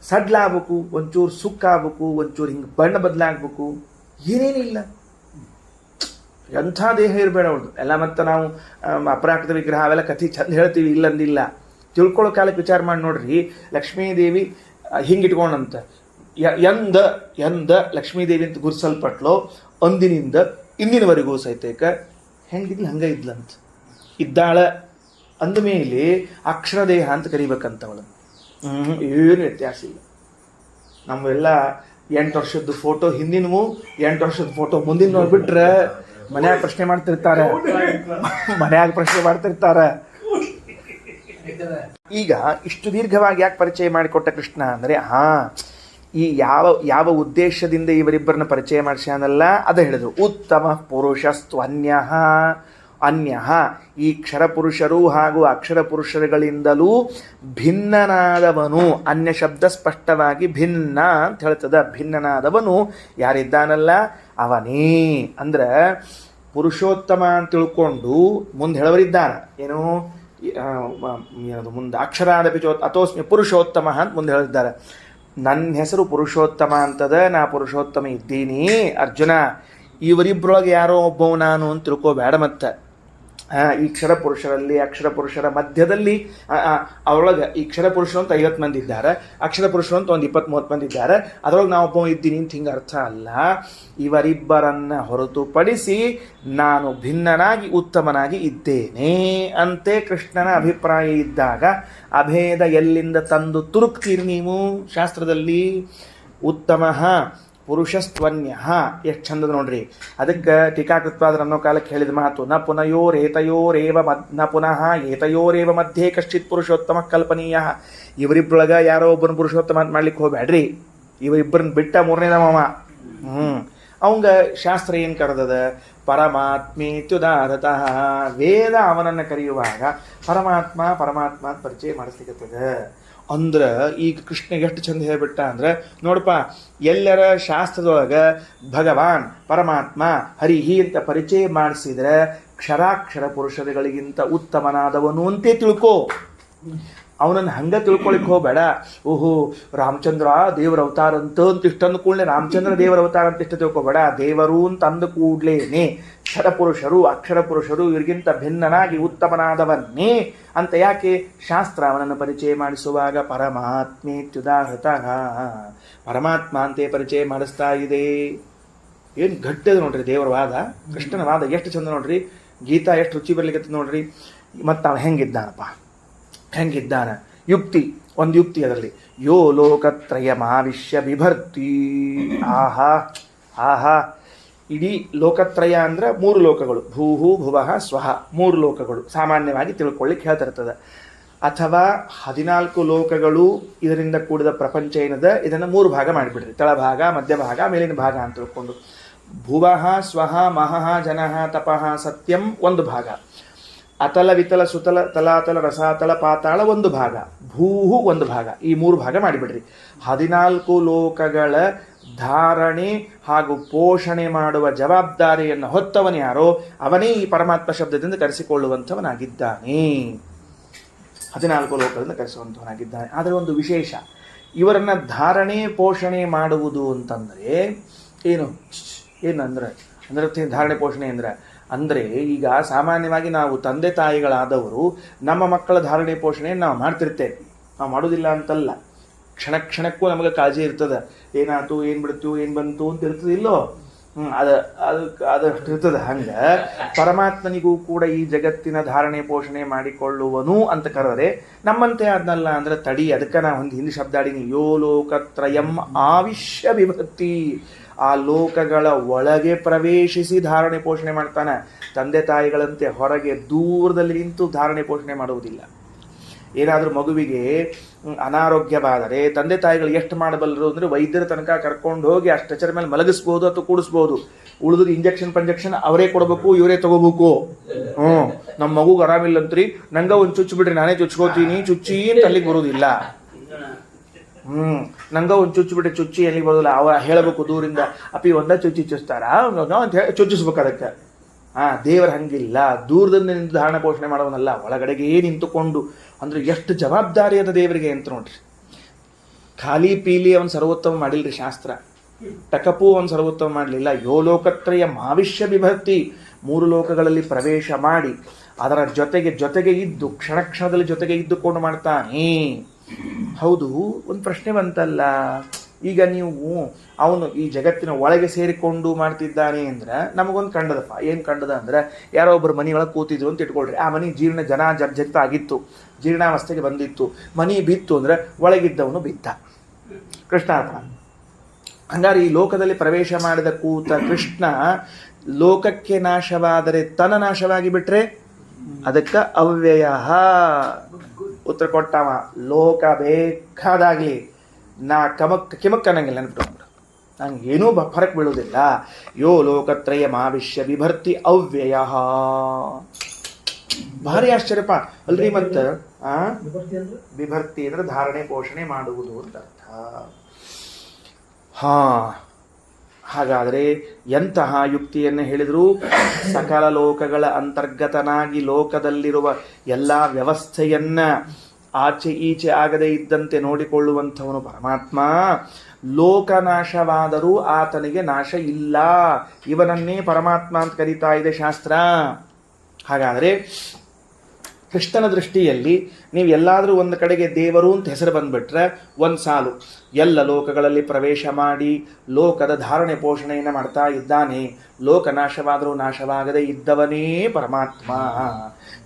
ಸಡ್ಲಾಗಬೇಕು, ಒಂಚೂರು ಸುಕ್ಕಾಗಬೇಕು, ಒಂಚೂರು ಹಿಂಗೆ ಬಣ್ಣ ಬದಲಾಗಬೇಕು, ಏನೇನಿಲ್ಲ. ಎಂಥ ದೇಹ ಇರಬೇಡ ಅವಳು ಎಲ್ಲ. ಮತ್ತು ನಾವು ಅಪರಾಕೃತ ವಿಗ್ರಹ ಅವೆಲ್ಲ ಕಥೆ ಚಂದ ಹೇಳ್ತೀವಿ, ಇಲ್ಲಂದಿಲ್ಲ. ತಿಳ್ಕೊಳ್ಳೋ ಕಾಲಕ್ಕೆ ವಿಚಾರ ಮಾಡಿ ನೋಡ್ರಿ. ಲಕ್ಷ್ಮೀದೇವಿ ಹಿಂಗಿಟ್ಕೊಂಡಂತ ಎಂದ ಲಕ್ಷ್ಮೀದೇವಿ ಅಂತ ಗುರುಸಲ್ಪಟ್ಲೋ ಅಂದಿನಿಂದ ಇಂದಿನವರೆಗೂ ಸಹಿತಕ ಹೆಂಗಿದ್ಲು ಹಂಗೆ ಇದ್ಲಂತ. ಇದ್ದಾಳ ಅಂದಮೇಲೆ ಅಕ್ಷರ ದೇಹ ಅಂತ ಕರಿಬೇಕಂತವಳು. ಏನು ವ್ಯತ್ಯಾಸ ಇಲ್ಲ. ನಮ್ಮೆಲ್ಲ 8 ವರ್ಷದ ಫೋಟೋ ಹಿಂದಿನವು, 8 ವರ್ಷದ ಫೋಟೋ ಮುಂದಿನ ನೋಡ್ಬಿಟ್ರೆ ಮನ್ಯಾಗ ಪ್ರಶ್ನೆ ಮಾಡ್ತಿರ್ತಾರೆ. ಈಗ ಇಷ್ಟು ದೀರ್ಘವಾಗಿ ಯಾಕೆ ಪರಿಚಯ ಮಾಡಿಕೊಟ್ಟ ಕೃಷ್ಣ ಅಂದರೆ ಈ ಯಾವ ಉದ್ದೇಶದಿಂದ ಇವರಿಬ್ಬರನ್ನ ಪರಿಚಯ ಮಾಡಿಸ್ಯಾನಲ್ಲ ಅದ ಹೇಳಿದ್ರು. ಉತ್ತಮ ಪುರುಷಸ್ತ್ವನ್ಯ ಅನ್ಯ ಈ ಕ್ಷರಪುರುಷರು ಹಾಗೂ ಅಕ್ಷರ ಪುರುಷರುಗಳಿಂದಲೂ ಭಿನ್ನನಾದವನು. ಅನ್ಯ ಶಬ್ದ ಸ್ಪಷ್ಟವಾಗಿ ಭಿನ್ನ ಅಂತ ಹೇಳ್ತದ. ಭಿನ್ನನಾದವನು ಯಾರಿದ್ದಾನಲ್ಲ ಅವನೇ. ಅಂದ್ರೆ ಪುರುಷೋತ್ತಮ ಅಂತ ತಿಳ್ಕೊಂಡು ಮುಂದೆ ಹೇಳವರಿದ್ದಾನೆ. ಏನು ಮುಂದೆ ಅಕ್ಷರಾದಪಿ ಅಥೋಸ್ಮಿ ಪುರುಷೋತ್ತಮ ಅಂತ ಮುಂದೆ ಹೇಳಿದ್ದಾರೆ. ನನ್ನ ಹೆಸರು ಪುರುಷೋತ್ತಮ ಅಂತದ, ನಾ ಪುರುಷೋತ್ತಮ ಇದ್ದೀನಿ ಅರ್ಜುನ. ಇವರಿಬ್ಬರೊಳಗೆ ಯಾರೋ ಒಬ್ಬವ ನಾನು ಅಂತ ತಿಳ್ಕೋಬೇಡ. ಮತ್ತೆ ಈ ಕ್ಷರಪುರುಷರಲ್ಲಿ ಅಕ್ಷರ ಪುರುಷರ ಮಧ್ಯದಲ್ಲಿ ಅವರೊಳಗೆ ಈ ಕ್ಷರಪುರುಷರು ಅಂತ 50 ಮಂದಿ ಇದ್ದಾರೆ, ಅಕ್ಷರ ಪುರುಷರು ಅಂತ ಒಂದು 20-30 ಮಂದಿ ಇದ್ದಾರೆ. ಅದರೊಳಗೆ ನಾವು ಒಬ್ಬ ಇದ್ದೀನಿ ಅಂತ ಹಿಂಗೆ ಅರ್ಥ ಅಲ್ಲ. ಇವರಿಬ್ಬರನ್ನ ಹೊರತುಪಡಿಸಿ ನಾನು ಭಿನ್ನನಾಗಿ ಉತ್ತಮನಾಗಿ ಇದ್ದೇನೆ ಅಂತೆ ಕೃಷ್ಣನ ಅಭಿಪ್ರಾಯ ಇದ್ದಾಗ ಅಭೇದ ಎಲ್ಲಿಂದ ತಂದು ತುರುಕ್ತೀರಿ ನೀವು ಶಾಸ್ತ್ರದಲ್ಲಿ? ಉತ್ತಮ ಪುರುಷಸ್ತ್ವನ್ಯ ಎಷ್ಟು ಚಂದದ ನೋಡ್ರಿ. ಅದಕ್ಕೆ ಟೀಕಾಕೃತ್ಪಾದರು ಅನ್ನೋ ಕಾಲಕ್ಕೆ ಹೇಳಿದ ಮಾತು, ನ ಪುನಃ ಏತಯೋರೇವ ಮಧ್ಯೆ ಕಶ್ಚಿತ್ ಪುರುಷೋತ್ತಮ ಕಲ್ಪನೀಯ. ಇವರಿಬ್ಬರೊಳಗ ಯಾರೋ ಒಬ್ಬನ ಪುರುಷೋತ್ತಮ ಅಂತ ಮಾಡ್ಲಿಕ್ಕೆ ಹೋಗ್ಬೇಡ್ರಿ. ಇವರಿಬ್ಬರನ್ನ ಬಿಟ್ಟ ಮೂರನೇದವ. ಅವಂಗ ಶಾಸ್ತ್ರ ಏನು ಕರೆದದ? ಪರಮಾತ್ಮೇತ್ಯುದಾರತಃ. ವೇದ ಅವನನ್ನು ಕರೆಯುವಾಗ ಪರಮಾತ್ಮ ಅಂತ ಪರಿಚಯ ಮಾಡಿಸ್ಲಿಕ್ಕತ್ತದ. ಅಂದ್ರೆ ಈಗ ಕೃಷ್ಣ ಎಷ್ಟು ಚಂದ ಹೇಳ್ಬಿಟ್ಟ ಅಂದ್ರೆ, ನೋಡಪ್ಪ, ಎಲ್ಲರ ಶಾಸ್ತ್ರದೊಳಗೆ ಭಗವಾನ್ ಪರಮಾತ್ಮ ಹರಿಹಿ ಅಂತ ಪರಿಚಯ ಮಾಡಿಸಿದ್ರೆ ಕ್ಷರಾಕ್ಷರ ಪುರುಷರುಗಳಿಗಿಂತ ಉತ್ತಮನಾದವನು ಅಂತೇ ತಿಳ್ಕೋ. ಅವನನ್ನು ಹಂಗೆ ತಿಳ್ಕೊಳಿಕ್ ಹೋಗಬೇಡ. ಓಹೋ ರಾಮಚಂದ್ರ ದೇವರ ಅವತಾರ ಅಂತ ಇಷ್ಟಂದು ಕೂಡಲೇ ರಾಮಚಂದ್ರ ದೇವರ ಅವತಾರ ಅಂತ ಇಷ್ಟ ತಿಳ್ಕೊಬೇಡ. ದೇವರು ಅಂತ ಅಂದ ಕೂಡ್ಲೇನೆ ಕ್ಷರಪುರುಷರು ಅಕ್ಷರ ಪುರುಷರು ಇವರಿಗಿಂತ ಭಿನ್ನನಾಗಿ ಉತ್ತಮನಾದವನ್ನೇ ಅಂತ ಯಾಕೆ ಶಾಸ್ತ್ರ ಅವನನ್ನು ಪರಿಚಯ ಮಾಡಿಸುವಾಗ ಪರಮಾತ್ಮೇತ್ಯುದಾಹೃತಃ, ಪರಮಾತ್ಮ ಅಂತೆ ಪರಿಚಯ ಮಾಡಿಸ್ತಾ ಇದೆ. ಏನು ಗಟ್ಟಿದೆ ನೋಡ್ರಿ ದೇವರ ವಾದ, ಕೃಷ್ಣನ ವಾದ ಎಷ್ಟು ಚಂದ ನೋಡ್ರಿ. ಗೀತಾ ಎಷ್ಟು ರುಚಿ ಬರ್ಲಿಕ್ಕೆ ನೋಡ್ರಿ. ಮತ್ತು ಅವನು ಹೆಂಗಿದ್ದಾನ ಯುಕ್ತಿ, ಒಂದು ಯುಕ್ತಿ ಅದರಲ್ಲಿ. ಯೋ ಲೋಕತ್ರಯಮಾವಿಶ್ಯ ಬಿಭರ್ತಿ. ಆಹಾ ಇಡೀ ಲೋಕತ್ರಯ ಅಂದ್ರೆ 3 ಲೋಕಗಳು, ಭೂಹು ಭುವಃ ಸ್ವಹ, 3 ಲೋಕಗಳು ಸಾಮಾನ್ಯವಾಗಿ ತಿಳ್ಕೊಳ್ಳಿಕ್ಕೆ ಹೇಳ್ತಿರ್ತದೆ. ಅಥವಾ 14 ಲೋಕಗಳು ಇದರಿಂದ ಕೂಡಿದ ಪ್ರಪಂಚ ಏನದ, ಇದನ್ನು 3 ಭಾಗ ಮಾಡಿಬಿಡ್ರಿ. ತಳಭಾಗ, ಮಧ್ಯಭಾಗ, ಮೇಲಿನ ಭಾಗ ಅಂತ ತಿಳ್ಕೊಂಡು. ಭುವಃ ಸ್ವಹ ಮಹಃ ಜನಃ ತಪಃ ಸತ್ಯಂ ಒಂದು ಭಾಗ, ಅತಲ ವಿತಲ ಸುತಲ ತಲಾತಲ ರಸಾತಲ ಪಾತಾಳ ಒಂದು ಭಾಗ, ಭೂಹು ಒಂದು ಭಾಗ. ಈ 3 ಭಾಗ ಮಾಡಿಬಿಡ್ರಿ. 14 ಲೋಕಗಳ ಧಾರಣೆ ಹಾಗೂ ಪೋಷಣೆ ಮಾಡುವ ಜವಾಬ್ದಾರಿಯನ್ನು ಹೊತ್ತವನು ಯಾರೋ ಅವನೇ ಈ ಪರಮಾತ್ಮ ಶಬ್ದದಿಂದ ಕರೆಸಿಕೊಳ್ಳುವಂಥವನಾಗಿದ್ದಾನೆ. 14 ಲೋಕದಿಂದ ಕರೆಸುವಂಥವನಾಗಿದ್ದಾನೆ. ಆದರೆ ಒಂದು ವಿಶೇಷ, ಇವರನ್ನ ಧಾರಣೆ ಪೋಷಣೆ ಮಾಡುವುದು ಅಂತಂದರೆ ಏನಂದ್ರೆ ಧಾರಣೆ ಪೋಷಣೆ ಅಂದರೆ ಈಗ ಸಾಮಾನ್ಯವಾಗಿ ನಾವು ತಂದೆ ತಾಯಿಗಳಾದವರು ನಮ್ಮ ಮಕ್ಕಳ ಧಾರಣೆ ಪೋಷಣೆ ನಾವು ಮಾಡ್ತಿರ್ತೇವೆ. ನಾವು ಮಾಡೋದಿಲ್ಲ ಅಂತಲ್ಲ, ಕ್ಷಣಕ್ಕೂ ನಮಗೆ ಕಾಳಜಿ ಇರ್ತದೆ. ಏನಾಯ್ತು, ಏನು ಬಿಡ್ತು, ಏನು ಬಂತು ಅಂತ ಇರ್ತದಿಲ್ಲೋ, ಅದಷ್ಟು ಇರ್ತದೆ. ಹಂಗೆ ಪರಮಾತ್ಮನಿಗೂ ಕೂಡ ಈ ಜಗತ್ತಿನ ಧಾರಣೆ ಪೋಷಣೆ ಮಾಡಿಕೊಳ್ಳುವನು ಅಂತ ಕರೆದರೆ ನಮ್ಮಂತೆ ಆದ್ನಲ್ಲ ಅಂದ್ರೆ ತಡಿ. ಅದಕ್ಕೆ ನಾವು ಒಂದು ಹಿಂದಿ ಶಬ್ದ ಆಡಿನಿ, ಯೋ ಲೋಕತ್ರಯಂ ಆವಿಶ್ಯ ವಿಭಕ್ತಿ. ಆ ಲೋಕಗಳ ಒಳಗೆ ಪ್ರವೇಶಿಸಿ ಧಾರಣೆ ಪೋಷಣೆ ಮಾಡ್ತಾನೆ. ತಂದೆ ತಾಯಿಗಳಂತೆ ಹೊರಗೆ ದೂರದಲ್ಲಿ ನಿಂತು ಧಾರಣೆ ಪೋಷಣೆ ಮಾಡುವುದಿಲ್ಲ. ಏನಾದರೂ ಮಗುವಿಗೆ ಅನಾರೋಗ್ಯವಾದರೆ ತಂದೆ ತಾಯಿಗಳು ಎಷ್ಟು ಮಾಡಬಲ್ಲರು ಅಂದರೆ ವೈದ್ಯರ ತನಕ ಕರ್ಕೊಂಡು ಹೋಗಿ ಆ ಸ್ಟ್ರೆಚರ್ ಮೇಲೆ ಮಲಗಿಸ್ಬೋದು ಅಥವಾ ಕೂಡಿಸ್ಬೋದು. ಉಳಿದು ಇಂಜೆಕ್ಷನ್ ಅವರೇ ಕೊಡಬೇಕು, ಇವರೇ ತಗೋಬೇಕು. ನಮ್ಮ ಮಗುಗೆ ಆರಾಮಿಲ್ಲಂತ್ರಿ, ನಂಗೆ ಒಂದು ಚುಚ್ಚು ಬಿಡ್ರಿ, ನಾನೇ ಚುಚ್ಕೋತೀನಿ, ಚುಚ್ಚಿ ಅಂತ ಅಲ್ಲಿಗೆ ಬರೋದಿಲ್ಲ. ನಂಗೆ ಒಂದು ಚುಚ್ಚಿ ಎಲ್ಲಿಗೆ ಬರೋದಿಲ್ಲ. ಅವ ಹೇಳಬೇಕು ದೂರಿಂದ, ಅಪ್ಪಿ ಒಂದ ಚುಚ್ಚಿಸ್ತಾರ ಅಂತ ಹೇಳಿ ಚುಚ್ಚಿಸ್ಬೇಕು. ಅದಕ್ಕೆ ದೇವರ ಹಂಗಿಲ್ಲ, ದೂರದಿಂದ ನಿಂತು ಧಾರಣ ಪೋಷಣೆ ಮಾಡೋನಲ್ಲ, ಒಳಗಡೆಗೆ ನಿಂತುಕೊಂಡು. ಅಂದ್ರೆ ಎಷ್ಟು ಜವಾಬ್ದಾರಿ ಅದ ದೇವರಿಗೆ ಅಂತ ನೋಡ್ರಿ. ಖಾಲಿ ಪೀಲಿ ಅವನ್ ಸರ್ವೋತ್ತಮ ಮಾಡಿಲ್ರಿ ಶಾಸ್ತ್ರ, ಟಕಪು ಅವನ್ ಸರ್ವೋತ್ತಮ ಮಾಡಲಿಲ್ಲ. ಯೋ ಲೋಕತ್ರಯ ಮಾವಿಷ್ಯ ವಿಭಕ್ತಿ, 3 ಲೋಕಗಳಲ್ಲಿ ಪ್ರವೇಶ ಮಾಡಿ ಅದರ ಜೊತೆಗೆ ಇದ್ದು ಕ್ಷಣದಲ್ಲಿ ಜೊತೆಗೆ ಇದ್ದುಕೊಂಡು ಮಾಡ್ತಾನೆ. ಹೌದು, ಒಂದು ಪ್ರಶ್ನೆ ಬಂತಲ್ಲ, ಈಗ ನೀವು ಅವನು ಈ ಜಗತ್ತಿನ ಒಳಗೆ ಸೇರಿಕೊಂಡು ಮಾಡ್ತಿದ್ದಾನೆ ಅಂದ್ರೆ ನಮಗೊಂದು ಕಂಡದಪ್ಪ. ಏನು ಕಂಡದ ಅಂದ್ರೆ, ಯಾರೋ ಒಬ್ಬರು ಮನೆಯೊಳಗೆ ಕೂತಿದ್ರು ಅಂತ ಇಟ್ಕೊಳ್ರಿ. ಆ ಮನೆ ಜರ್ಜರಿತ ಆಗಿತ್ತು, ಜೀರ್ಣಾವಸ್ಥೆಗೆ ಬಂದಿತ್ತು. ಮನೆ ಬಿತ್ತು ಅಂದ್ರೆ ಒಳಗಿದ್ದವನು ಬಿತ್ತ. ಕೃಷ್ಣಾರ್ಪಣ. ಹಂಗಾರೆ ಈ ಲೋಕದಲ್ಲಿ ಪ್ರವೇಶ ಮಾಡಿದ ಕೂತ ಕೃಷ್ಣ ಲೋಕಕ್ಕೆ ನಾಶವಾದರೆ ತನ್ನ ನಾಶವಾಗಿ ಬಿಟ್ರೆ ಅದಕ್ಕೆ ಅವ್ಯಯ ಉತ್ತರ ಕೊಟ್ಟವ. ಲೋಕ ಬೇಕಾದಾಗ್ಲಿ ನಾ ಕಿಮಕ್ ಅನ್ನಂಗಿಲ್ಲ, ನೆನಪಿಟ್ಕೊಂಡ್ಬಿಡು. ನಂಗೆ ಏನೂ ಫರಕ್ ಬೀಳುವುದಿಲ್ಲ. ಯೋ ಲೋಕತ್ರಯಮಾವಿಶ್ಯ ಬಿಭರ್ತಿ ಅವ್ಯಯ. ಭಾರಿ ಆಶ್ಚರ್ಯಪ್ಪ ಅಲ್ರಿ. ಮತ್ತ ಬಿಭರ್ತಿ ಅಂದ್ರೆ ಧಾರಣೆ ಪೋಷಣೆ ಮಾಡುವುದು ಅಂತ ಅರ್ಥ. ಹಾ, ಹಾಗಾದರೆ ಎಂತಹ ಯುಕ್ತಿಯನ್ನು ಹೇಳಿದ್ರು? ಸಕಲ ಲೋಕಗಳ ಅಂತರ್ಗತನಾಗಿ ಲೋಕದಲ್ಲಿರುವ ಎಲ್ಲ ವ್ಯವಸ್ಥೆಯನ್ನ ಆಚೆ ಈಚೆ ಆಗದೇ ಇದ್ದಂತೆ ನೋಡಿಕೊಳ್ಳುವಂಥವನು ಪರಮಾತ್ಮ. ಲೋಕನಾಶವಾದರೂ ಆತನಿಗೆ ನಾಶ ಇಲ್ಲ. ಇವನನ್ನೇ ಪರಮಾತ್ಮ ಅಂತ ಕರೀತಾ ಇದೆ ಶಾಸ್ತ್ರ. ಹಾಗಾದರೆ ಕೃಷ್ಣನ ದೃಷ್ಟಿಯಲ್ಲಿ ನೀವು ಎಲ್ಲಾದರೂ ಒಂದು ಕಡೆಗೆ ದೇವರು ಅಂತ ಹೆಸರು ಬಂದ್ಬಿಟ್ರೆ ಒಂದು ಸಾಲು ಎಲ್ಲ ಲೋಕಗಳಲ್ಲಿ ಪ್ರವೇಶ ಮಾಡಿ ಲೋಕದ ಧಾರಣೆ ಪೋಷಣೆಯನ್ನು ಮಾಡ್ತಾ ಇದ್ದಾನೆ. ಲೋಕ ನಾಶವಾದರೂ ನಾಶವಾಗದೇ ಇದ್ದವನೇ ಪರಮಾತ್ಮ.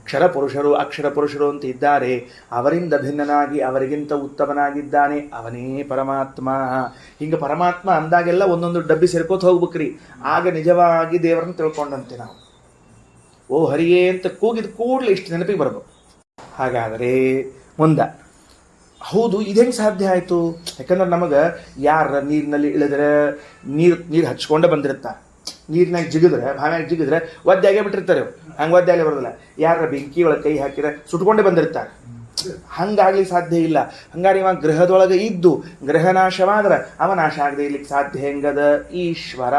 ಕ್ಷರ ಪುರುಷರು ಅಕ್ಷರ ಪುರುಷರು ಅಂತ ಇದ್ದಾರೆ, ಅವರಿಂದ ಭಿನ್ನನಾಗಿ ಅವರಿಗಿಂತ ಉತ್ತಮನಾಗಿದ್ದಾನೆ, ಅವನೇ ಪರಮಾತ್ಮ. ಹಿಂಗೆ ಪರಮಾತ್ಮ ಅಂದಾಗೆಲ್ಲ ಒಂದೊಂದು ಡಬ್ಬಿ ಸೇರ್ಕೋತ ಹೋಗ್ಬೇಕ್ರಿ. ಆಗ ನಿಜವಾಗಿ ದೇವರನ್ನು ತಿಳ್ಕೊಂಡಂತೆ ನಾವು. ಓ ಹರಿಯೇ ಅಂತ ಕೂಗಿದ ಕೂಡಲೇ ಇಷ್ಟು ನೆನಪಿಗೆ ಬರ್ಬೇಕು. ಹಾಗಾದರೆ ಮುಂದೆ ಹೌದು ಇದು ಹೆಂಗೆ ಸಾಧ್ಯ ಆಯಿತು? ಯಾಕಂದ್ರೆ ನಮಗೆ ಯಾರ ನೀರಿನಲ್ಲಿ ಇಳಿದ್ರೆ ನೀರು ಹಚ್ಕೊಂಡೇ ಬಂದಿರ್ತಾರೆ. ನೀರಿನಾಗ ಜಿಗಿದ್ರೆ ಭಾವ್ಯಾಗ ಜಿಗಿದ್ರೆ ಒದ್ದಾಗೆ ಬಿಟ್ಟಿರ್ತಾರೆ. ಹಂಗೆ ಒದ್ದಾಗಲೇ ಬರೋದಿಲ್ಲ. ಯಾರ ಬೆಂಕಿ ಒಳಗೆ ಕೈ ಹಾಕಿದ್ರೆ ಸುಟ್ಕೊಂಡೇ ಬಂದಿರ್ತಾರೆ. ಹಂಗಾಗ್ಲಿ ಸಾಧ್ಯ ಇಲ್ಲ. ಹಂಗಾರೆ ಇವಾಗ ಗ್ರಹದೊಳಗೆ ಇದ್ದು ಗ್ರಹನಾಶವಾದ್ರೆ ಅವ ನಾಶ ಆಗದೆ ಇರ್ಲಿಕ್ಕೆ ಸಾಧ್ಯ ಹೆಂಗದ? ಈಶ್ವರ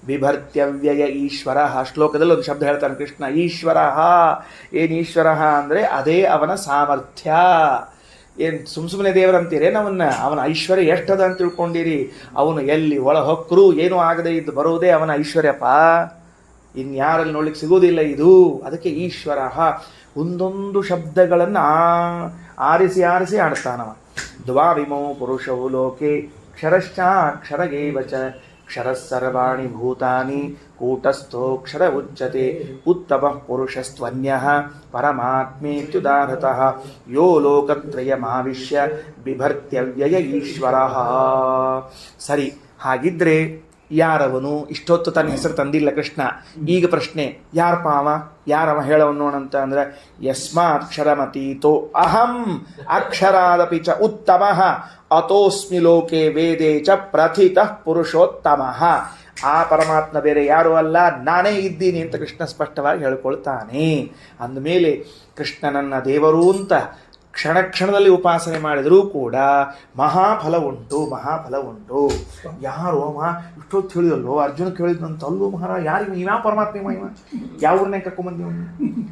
ಬಿಭರ್ತ್ಯವ್ಯಯ ಈಶ್ವರ. ಶ್ಲೋಕದಲ್ಲಿ ಒಂದು ಶಬ್ದ ಹೇಳ್ತಾನೆ ಕೃಷ್ಣ, ಈಶ್ವರ. ಏನು ಈಶ್ವರ ಅಂದರೆ ಅದೇ ಅವನ ಸಾಮರ್ಥ್ಯ. ಏನು ಸುಮ್ಮನೆ ದೇವರಂತೀರೇನು ಅವನ ಐಶ್ವರ್ಯ ಎಷ್ಟದ ಅಂತ ತಿಳ್ಕೊಂಡಿರಿ? ಅವನು ಎಲ್ಲಿ ಒಳ ಹೊಕ್ಕರು ಏನೂ ಆಗದೆ ಇದ್ದು ಬರೋದೇ ಅವನ ಐಶ್ವರ್ಯಪ್ಪ. ಇನ್ಯಾರಲ್ಲಿ ನೋಡ್ಲಿಕ್ಕೆ ಸಿಗೋದಿಲ್ಲ ಇದು. ಅದಕ್ಕೆ ಈಶ್ವರ. ಒಂದೊಂದು ಶಬ್ದಗಳನ್ನು ಆರಿಸಿ ಆರಿಸಿ ಆಡ್ತಾನವ. ದ್ವಾವಿಮೋ ಪುರುಷವು ಲೋಕೆ ಕ್ಷರಶ್ಚಾಕ್ಷರಗೇವಚ ಕ್ಷರಸ್ಸರ್ವಾಣಿ ಭೂತಾನಿ ಕೂಟಸ್ಥೋಕ್ಷರ ಉಚ್ಯತೆ ಉತ್ತಮ ಪುರುಷಸ್ತ್ವನ್ಯಃ ಪರಮಾತ್ಮೇತ್ಯುದಾಹೃತಃ ಯೋ ಲೋಕತ್ರಯಮಾವಿಶ್ಯ ಬಿಭರ್ತ್ಯವ್ಯಯ ಈಶ್ವರಃ. ಸರಿ, ಹಾಗಿದ್ರೆ ಯಾರವನು? ಇಷ್ಟೊತ್ತು ತನ್ನ ಹೆಸರು ತಂದಿಲ್ಲ ಕೃಷ್ಣ. ಈಗ ಪ್ರಶ್ನೆ, ಯಾರಪ್ಪ ಯಾರವ ಹೇಳವನ್ನೋಣಂತ ಅಂದ್ರೆ, ಯಸ್ಮಾಕ್ಷರಮತೀತೋ ಅಹಂ ಅಕ್ಷರಾದಪಿ ಚ ಉತ್ತಮಃ ಅತೋಸ್ಮಿ ಲೋಕೆ ವೇದೇ ಚ ಪ್ರಥಿತಃ ಪುರುಷೋತ್ತಮಃ. ಆ ಪರಮಾತ್ಮ ಬೇರೆ ಯಾರೂ ಅಲ್ಲ, ನಾನೇ ಇದ್ದೀನಿ ಅಂತ ಕೃಷ್ಣ ಸ್ಪಷ್ಟವಾಗಿ ಹೇಳ್ಕೊಳ್ತಾನೆ. ಅಂದಮೇಲೆ ಕೃಷ್ಣನನ್ನ ದೇವರು ಅಂತ ಕ್ಷಣ ಕ್ಷಣದಲ್ಲಿ ಉಪಾಸನೆ ಮಾಡಿದರೂ ಕೂಡ ಮಹಾಫಲ ಉಂಟು. ಯಾರು ಇಷ್ಟೊತ್ತು ಹೇಳಿದಲ್ಲೋ ಅರ್ಜುನ ಕೇಳಿದಂತ ಅಲ್ಲೋ ಮಹಾರಾಜ, ಯಾರಿಗೆ ಇವ ಪರಮಾತ್ಮ ಇವ ಯಾವ ಊರನ್ನ ಕರ್ಕೊಂಬಂದಿವ?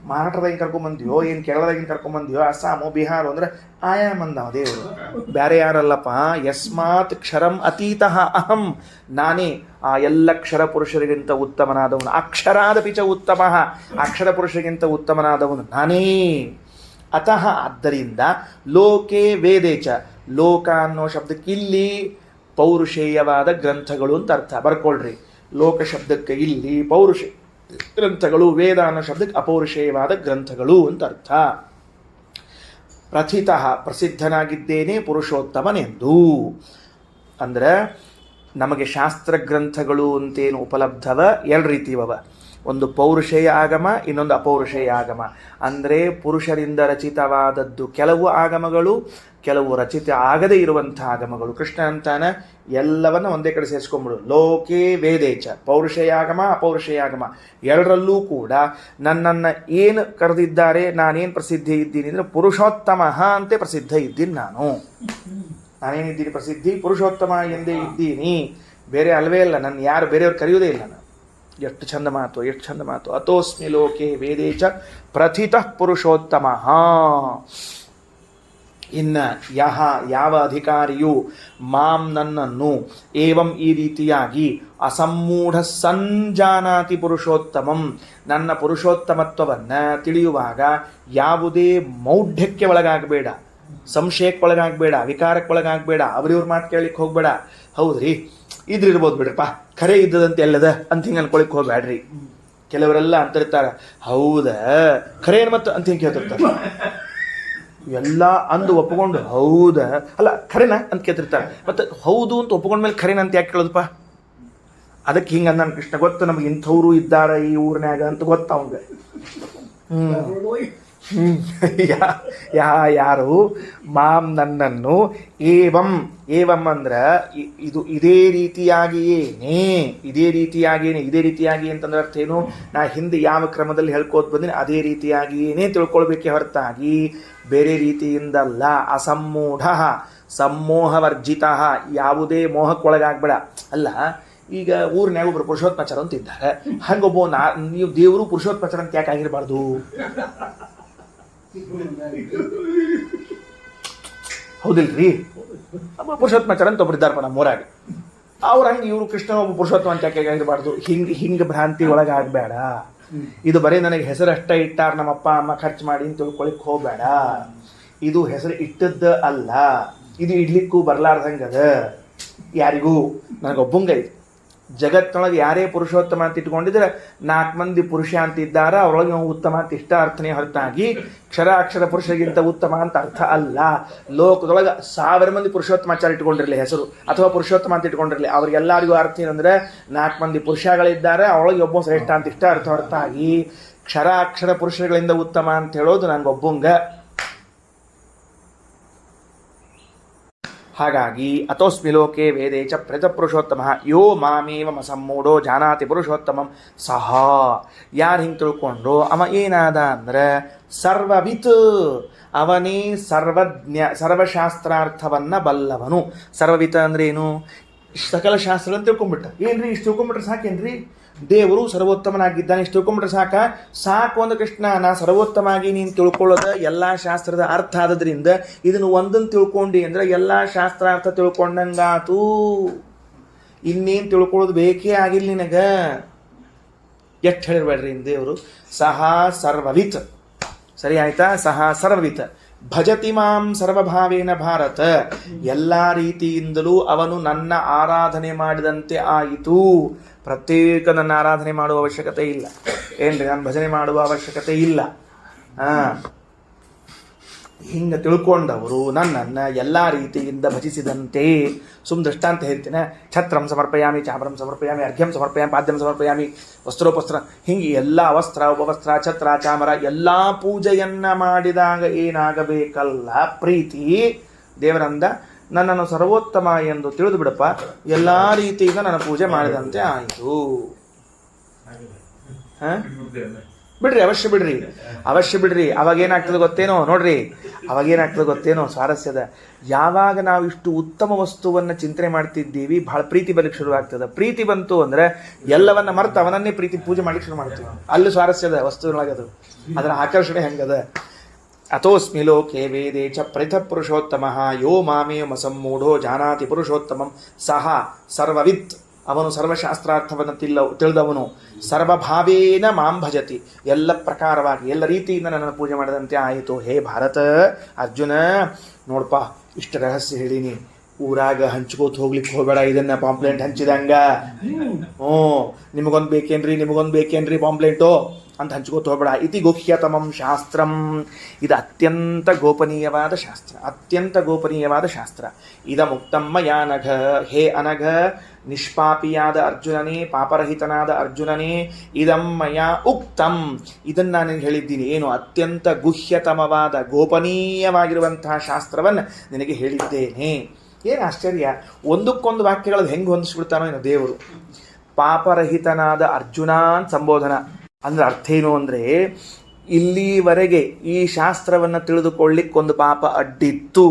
ಮಹಾರಾಷ್ಟ್ರದಾಗ ಕರ್ಕೊಂಬಂದಿಯೋ, ಏನು ಕೇರಳದಾಗ ಕರ್ಕೊಂಬಂದಿಯೋ, ಅಸ್ಸಾಮು ಬಿಹಾರ ಅಂದ್ರೆ ಆಯಾ ಮಂದವ ದೇವರು, ಬೇರೆ ಯಾರಲ್ಲಪ್ಪ. ಯಸ್ಮಾತ್ ಕ್ಷರಂ ಅತೀತಃ ಅಹಂ, ನಾನೇ ಆ ಎಲ್ಲ ಕ್ಷರ ಪುರುಷರಿಗಿಂತ ಉತ್ತಮನಾದವನು. ಅಕ್ಷರಾದಪಿ ಚ ಉತ್ತಮಃ, ಅಕ್ಷರ ಪುರುಷರಿಗಿಂತ ಉತ್ತಮನಾದವನು ನಾನೇ. ಅತಃ ಆದ್ದರಿಂದ ಲೋಕೆ ವೇದೇಚ, ಲೋಕ ಅನ್ನೋ ಶಬ್ದಕ್ಕೆ ಇಲ್ಲಿ ಪೌರುಷೇಯವಾದ ಗ್ರಂಥಗಳು ಅಂತ ಅರ್ಥ. ಬರ್ಕೊಳ್ರಿ, ಲೋಕ ಶಬ್ದಕ್ಕೆ ಇಲ್ಲಿ ಪೌರುಷ ಗ್ರಂಥಗಳು, ವೇದ ಅನ್ನೋ ಶಬ್ದಕ್ಕೆ ಅಪೌರುಷೇಯವಾದ ಗ್ರಂಥಗಳು ಅಂತ ಅರ್ಥ. ಪ್ರಥಿತಃ ಪ್ರಸಿದ್ಧನಾಗಿದ್ದೇನೆ ಪುರುಷೋತ್ತಮನೆಂದು. ಅಂದ್ರೆ ನಮಗೆ ಶಾಸ್ತ್ರ ಗ್ರಂಥಗಳು ಅಂತೇನು ಉಪಲಬ್ಧವ ಎರಡು ರೀತಿಯವ. ಒಂದು ಪೌರುಷೇಯ ಆಗಮ, ಇನ್ನೊಂದು ಅಪೌರುಷೇಯ ಆಗಮ. ಅಂದರೆ ಪುರುಷರಿಂದ ರಚಿತವಾದದ್ದು ಕೆಲವು ಆಗಮಗಳು, ಕೆಲವು ರಚಿತ ಆಗದೇ ಇರುವಂಥ ಆಗಮಗಳು. ಕೃಷ್ಣ ಅಂತಾನೆ ಎಲ್ಲವನ್ನ ಒಂದೇ ಕಡೆ ಸೇರಿಸ್ಕೊಂಡ್ಬಿಡು. ಲೋಕೆ ವೇದೇಚ, ಪೌರುಷೇಯಾಗಮ ಅಪೌರುಷೇಯಾಗಮ ಎರಡರಲ್ಲೂ ಕೂಡ ನನ್ನನ್ನು ಏನು ಕರೆದಿದ್ದಾರೆ, ನಾನೇನು ಪ್ರಸಿದ್ಧಿ ಇದ್ದೀನಿ ಅಂದರೆ ಪುರುಷೋತ್ತಮ ಅಂತೆ ಪ್ರಸಿದ್ಧ ಇದ್ದೀನಿ. ನಾನೇನಿದ್ದೀನಿ ಪ್ರಸಿದ್ಧಿ? ಪುರುಷೋತ್ತಮ ಎಂದೇ ಇದ್ದೀನಿ, ಬೇರೆ ಅಲ್ವೇ ಇಲ್ಲ. ನನ್ನ ಯಾರು ಬೇರೆಯವ್ರು ಕರೆಯೋದೇ ಇಲ್ಲ. ನಾನು ಎಷ್ಟು ಚಂದ ಮಾತು. ಅತೋಸ್ಮಿ ಲೋಕೆ ವೇದೇಚ ಪ್ರಥಿತಃ ಪುರುಷೋತ್ತಮ. ಇನ್ನು ಯಾವ ಅಧಿಕಾರಿಯು ಮಾಂ ನನ್ನನ್ನು ಏವಂ ಈ ರೀತಿಯಾಗಿ ಅಸಮ್ಮೂಢ ಸಂಜಾನಾತಿ ಪುರುಷೋತ್ತಮಂ, ನನ್ನ ಪುರುಷೋತ್ತಮತ್ವವನ್ನು ತಿಳಿಯುವಾಗ ಯಾವುದೇ ಮೌಢ್ಯಕ್ಕೆ ಒಳಗಾಗಬೇಡ, ಸಂಶಯಕ್ಕೆ ಒಳಗಾಗಬೇಡ, ವಿಕಾರಕ್ಕೆ ಒಳಗಾಗಬೇಡ, ಅವ್ರಿವ್ರ ಮಾತು ಕೇಳಲಿಕ್ಕೆ ಹೋಗ್ಬೇಡ. ಹೌದ್ರಿ ಇದ್ರಿರ್ಬೋದು ಬಿಡ್ರಪ್ಪ, ಖರೆ ಇದ್ದದಂತೆ ಎಲ್ಲದ ಅಂತ ಹಿಂಗೆ ಅನ್ಕೊಳಿಕ್ ಹೋಗ್ಬೇಡ್ರಿ. ಕೆಲವರೆಲ್ಲ ಅಂತಿರ್ತಾರೆ, ಹೌದ ಖರೇನು ಮತ್ತು ಅಂತ ಹಿಂಗೆ ಕೇಳ್ತಿರ್ತಾರೆ. ಎಲ್ಲ ಅಂದು ಒಪ್ಪಿಕೊಂಡು ಹೌದ ಅಲ್ಲ ಖರೇನ ಅಂತ ಕೇಳ್ತಿರ್ತಾರೆ. ಮತ್ತು ಹೌದು ಅಂತ ಒಪ್ಕೊಂಡ್ಮೇಲೆ ಖರೇನ ಅಂತ ಯಾಕೆ ಕೇಳೋದಪ್ಪ? ಅದಕ್ಕೆ ಹಿಂಗೆ ಅಂದ ಕೃಷ್ಣ. ಗೊತ್ತು ನಮಗೆ ಇಂಥವ್ರು ಇದ್ದಾರೆ ಈ ಊರಿನಾಗ ಅಂತ ಗೊತ್ತ ಅವಂಗೆ. ಯಾರು ಮಾಂ ನನ್ನನ್ನು ಏವಂ ಏವಂ ಅಂದ್ರೆ ಇದು ಇದೇ ರೀತಿಯಾಗಿಯೇನೆ ಅಂತಂದ್ರೆ ಅರ್ಥ ಏನು? ನಾ ಹಿಂದೆ ಯಾವ ಕ್ರಮದಲ್ಲಿ ಹೇಳ್ಕೋತ ಬಂದಿನಿ ಅದೇ ರೀತಿಯಾಗಿಯೇನೆ ತಿಳ್ಕೊಳ್ಬೇಕೆ ಹೊರತಾಗಿ ಬೇರೆ ರೀತಿಯಿಂದಲ್ಲ. ಅಸಮ್ಮೂಢ ಸಮ್ಮೋಹವರ್ಜಿತ, ಯಾವುದೇ ಮೋಹಕ್ಕೊಳಗಾಗ್ಬೇಡ. ಅಲ್ಲ, ಈಗ ಊರಿನಾಗ ಒಬ್ರು ಪುರುಷೋತ್ತಮಾಚಾರ ಅಂತ ಇದ್ದಾರೆ, ಹಂಗೊಬ್ಬ ನೀವು ದೇವರು ಪುರುಷೋತ್ತಮಾಚಾರ ಅಂತ ಯಾಕೆ ಆಗಿರಬಾರ್ದು? ಹೌದಿಲ್ರಿ? ಪುರುಷೋತ್ತಮಾಚಾರ ಅಂತ ಒಬ್ರು ಇದ್ದಾರಪ್ಪ ನಮ್ಮೂರಾಗ, ಅವ್ರ ಹಂಗೆ ಇವರು ಕೃಷ್ಣ ಒಬ್ಬ ಪುರುಷೋತ್ತಮ ಅಂತ ಯಾಕೆ ಆಗಿರಬಾರ್ದು? ಹಿಂಗೆ ಭ್ರಾಂತಿ ಒಳಗಾಗಬೇಡ. ಇದು ಬರೀ ನನಗೆ ಹೆಸರಷ್ಟ ಇಟ್ಟಾರ ನಮ್ಮಪ್ಪ ಅಮ್ಮ ಖರ್ಚು ಮಾಡಿ ಅಂತ ತಿಳ್ಕೊಳಿಕ್ ಹೋಗ್ಬೇಡ. ಇದು ಹೆಸರು ಇಟ್ಟದ್ದ ಅಲ್ಲ, ಇದು ಇಡ್ಲಿಕ್ಕೂ ಬರ್ಲಾರ್ದಂಗದ ಯಾರಿಗೂ. ನನಗೊಬ್ಬಂಗೈತಿ, ಜಗತ್ತಿನೊಳಗೆ ಯಾರೇ ಪುರುಷೋತ್ತಮ ಅಂತ ಇಟ್ಕೊಂಡಿದ್ರೆ 4 ಮಂದಿ ಪುರುಷ ಅಂತ ಇದ್ದಾರ, ಅವರೊಳಗೆ ನಾವು ಉತ್ತಮ ಅಂತ ಇಷ್ಟ ಅರ್ಥನೇ ಹೊರತಾಗಿ ಕ್ಷರಾಕ್ಷರ ಪುರುಷರಿಗಿಂತ ಉತ್ತಮ ಅಂತ ಅರ್ಥ ಅಲ್ಲ. ಲೋಕದೊಳಗೆ 1000 ಮಂದಿ ಪುರುಷೋತ್ತಮಾಚಾರ ಇಟ್ಕೊಂಡಿರಲಿ ಹೆಸರು, ಅಥವಾ ಪುರುಷೋತ್ತಮ ಅಂತ ಇಟ್ಕೊಂಡಿರಲಿ, ಅವ್ರಿಗೆಲ್ಲರಿಗೂ ಅರ್ಥ ಏನಂದ್ರೆ 4 ಮಂದಿ ಪುರುಷಗಳಿದ್ದಾರೆ, ಅವಳೊಳಗೆ ಒಬ್ಬ ಶ್ರೇಷ್ಠ ಅಂತ ಇಷ್ಟ ಅರ್ಥ ಹೊರತಾಗಿ ಕ್ಷರಾಕ್ಷರ ಪುರುಷಗಳಿಂದ ಉತ್ತಮ ಅಂತ ಹೇಳೋದು ನಂಗೊಬ್ಬಂಗ. ಹಾಗಾಗಿ ಅತೋಸ್ಮಿ ಲೋಕೆ ವೇದೇ ಚ ಪ್ರಜ ಪುರುಷೋತ್ತಮ ಯೋ ಮಾಮೇವಮ ಸಮ್ಮೂಢೋ ಜಾನಾತಿ ಪುರುಷೋತ್ತಮಂ ಸಹ. ಯಾರು ಹಿಂಗೆ ತಿಳ್ಕೊಂಡ್ರು ಅವ ಏನಾದ ಅಂದ್ರೆ ಸರ್ವವಿತ್, ಅವನೇ ಸರ್ವಶಾಸ್ತ್ರಾರ್ಥವನ್ನ ಬಲ್ಲವನು. ಸರ್ವವಿತ್ ಅಂದ್ರೆ ಏನು? ಸಕಲ ಶಾಸ್ತ್ರ ಅಂತ ತಿಳ್ಕೊಂಡ್ಬಿಟ್ಟ. ಏನ್ರಿ ಇಷ್ಟು ತಿಳ್ಕೊಂಡ್ಬಿಟ್ರೆ ಸಾಕೇನ್ರಿ? ದೇವರು ಸರ್ವೋತ್ತಮನಾಗಿದ್ದಾನೆ ಇಷ್ಟು ತಿಳ್ಕೊಂಡ್ಬಿಟ್ರೆ ಸಾಕು ಒಂದು ಕೃಷ್ಣ. ನಾ ಸರ್ವೋತ್ತಮ ಆಗಿ ನೀನು ತಿಳ್ಕೊಳ್ಳೋದ ಎಲ್ಲ ಶಾಸ್ತ್ರದ ಅರ್ಥ ಆದದ್ರಿಂದ ಇದನ್ನು ಒಂದನ್ನು ತಿಳ್ಕೊಂಡಿ ಅಂದ್ರೆ ಎಲ್ಲ ಶಾಸ್ತ್ರಾರ್ಥ ತಿಳ್ಕೊಂಡಂಗಾತು. ಇನ್ನೇನು ತಿಳ್ಕೊಳ್ಳೋದು ಬೇಕೇ ಆಗಿಲ್ಲ ನಿನಗ. ಎಷ್ಟು ಹೇಳಿರ್ಬೇಡ್ರಿ ದೇವರು ಸಹ ಸರ್ವವಿತ್. ಸರಿ ಆಯ್ತಾ? ಸಹ ಸರ್ವವಿತ್ ಭಜತಿ ಮಾಂ ಸರ್ವಭಾವೇನ ಭಾರತ. ಎಲ್ಲ ರೀತಿಯಿಂದಲೂ ಅವನು ನನ್ನ ಆರಾಧನೆ ಮಾಡಿದಂತೆ ಆಯಿತು. ಪ್ರತ್ಯೇಕ ನನ್ನ ಆರಾಧನೆ ಮಾಡುವ ಅವಶ್ಯಕತೆ ಇಲ್ಲ. ಏನ್ರಿ, ನಾನು ಭಜನೆ ಮಾಡುವ ಅವಶ್ಯಕತೆ ಇಲ್ಲ. ಹಿಂಗೆ ತಿಳ್ಕೊಂಡವರು ನನ್ನನ್ನು ಎಲ್ಲ ರೀತಿಯಿಂದ ಭಜಿಸಿದಂತೆ. ದೃಷ್ಟಾಂತ ಹೇಳ್ತೇನೆ. ಛತ್ರಂ ಸಮರ್ಪಯಾಮಿ, ಚಾಮರಂ ಸಮರ್ಪಯಾಮಿ, ಅರ್ಘ್ಯಂ ಸಮರ್ಪಯಾಮಿ, ಪಾದ್ಯಂ ಸಮರ್ಪಯಾಮಿ, ವಸ್ತ್ರೋಪಸ್ತ್ರ, ಹಿಂಗೆ ಎಲ್ಲ ವಸ್ತ್ರ ಉಪವಸ್ತ್ರ ಛತ್ರ ಚಾಮರ ಎಲ್ಲ ಪೂಜೆಯನ್ನ ಮಾಡಿದಾಗ ಏನಾಗಬೇಕಲ್ಲ? ಪ್ರೀತಿ. ದೇವರಂದ ನನ್ನನ್ನು ಸರ್ವೋತ್ತಮ ಎಂದು ತಿಳಿದು ಬಿಡಪ್ಪ, ಎಲ್ಲ ರೀತಿಯಿಂದ ನನ್ನ ಪೂಜೆ ಮಾಡಿದಂತೆ ಆಯಿತು. ಬಿಡ್ರಿ, ಅವಶ್ಯ ಬಿಡ್ರಿ. ಅವಾಗೇನಾಗ್ತದೆ ಗೊತ್ತೇನೋ? ನೋಡ್ರಿ, ಅವಾಗೇನಾಗ್ತದೆ ಗೊತ್ತೇನೋ ಸ್ವಾರಸ್ಯದ? ಯಾವಾಗ ನಾವು ಇಷ್ಟು ಉತ್ತಮ ವಸ್ತುವನ್ನು ಚಿಂತನೆ ಮಾಡ್ತಿದ್ದೀವಿ, ಬಹಳ ಪ್ರೀತಿ ಬರ್ಲಿಕ್ಕೆ ಶುರು ಆಗ್ತದೆ. ಪ್ರೀತಿ ಬಂತು ಅಂದ್ರೆ ಎಲ್ಲವನ್ನ ಮರೆತು ಅವನನ್ನೇ ಪ್ರೀತಿ ಪೂಜೆ ಮಾಡ್ಲಿಕ್ಕೆ ಶುರು ಮಾಡ್ತೀವಿ. ಅಲ್ಲಿ ಸ್ವಾರಸ್ಯದ ವಸ್ತುವಿನೊಳಗದು, ಅದರ ಆಕರ್ಷಣೆ ಹೆಂಗದ. ಅತೋಸ್ಮಿ ಲೋಕೆ ವೇದೇ ಚ ಪೃಥಕ್ ಪುರುಷೋತ್ತಮಃ ಯೋ ಮಾಮೇವ ಸಮ್ಮೂಢೋ ಜಾನಾತಿ ಪುರುಷೋತ್ತಮಂ ಸಹ ಸರ್ವವಿತ್. ಅವನು ಸರ್ವಶಾಸ್ತ್ರಾರ್ಥವನ್ನು ತಿಳಿದವನು. ಸರ್ವಭಾವೇನ ಮಾಂ ಭಜತಿ, ಎಲ್ಲ ಪ್ರಕಾರವಾಗಿ ಎಲ್ಲ ರೀತಿಯಿಂದ ನನ್ನನ್ನು ಪೂಜೆ ಮಾಡಿದಂತೆ ಆಯಿತು. ಹೇ ಭಾರತ, ಅರ್ಜುನ ನೋಡಪ್ಪ, ಇಷ್ಟ ರಹಸ್ಯ ಹೇಳೀನಿ, ಊರಾಗ ಹಂಚ್ಕೋತ ಹೋಗ್ಲಿಕ್ಕೆ ಹೋಗಬೇಡ. ಇದನ್ನ ಪಾಂಪ್ಲೆಂಟ್ ಹಂಚಿದಂಗ ನಿಮಗೊಂದು ಬೇಕೇನ್ರಿ ಪಾಂಪ್ಲೆಂಟು ಅಂತ ಹಂಚ್ಕೋತ ಹೋಗಬೇಡ. ಇತಿ ಗುಹ್ಯತಮಂ ಶಾಸ್ತ್ರಂ. ಇದು ಅತ್ಯಂತ ಗೋಪನೀಯವಾದ ಶಾಸ್ತ್ರ. ಇದ ಮುಕ್ತಮ್ಮ ಯಾನಘ, ಹೇ ಅನಘ, ನಿಷ್ಪಾಪಿಯಾದ ಅರ್ಜುನನೇ, ಪಾಪರಹಿತನಾದ ಅರ್ಜುನನೇ, ಇದಂ ಮಯಾ ಉಕ್ತಂ, ಇದನ್ನು ನಾನು ಹೇಳಿದ್ದೀನಿ. ಏನು? ಅತ್ಯಂತ ಗುಹ್ಯತಮವಾದ ಗೋಪನೀಯವಾಗಿರುವಂತಹ ಶಾಸ್ತ್ರವನ್ನು ನಿನಗೆ ಹೇಳಿದ್ದೇನೆ. ಏನು ಆಶ್ಚರ್ಯ! ಒಂದಕ್ಕೊಂದು ವಾಕ್ಯಗಳು ಹೆಂಗೆ ಹೊಂದಿಸ್ಬಿಡ್ತಾನೋ ಏನೋ ದೇವರು. ಪಾಪರಹಿತನಾದ ಅರ್ಜುನ ಸಂಬೋಧನ ಅಂದ್ರೆ ಅರ್ಥ ಏನು ಅಂದರೆ, ಇಲ್ಲಿವರೆಗೆ ಈ ಶಾಸ್ತ್ರವನ್ನು ತಿಳಿದುಕೊಳ್ಳಿಕ್ಕೊಂದು ಪಾಪ ಅಡ್ಡಿತ್ತು,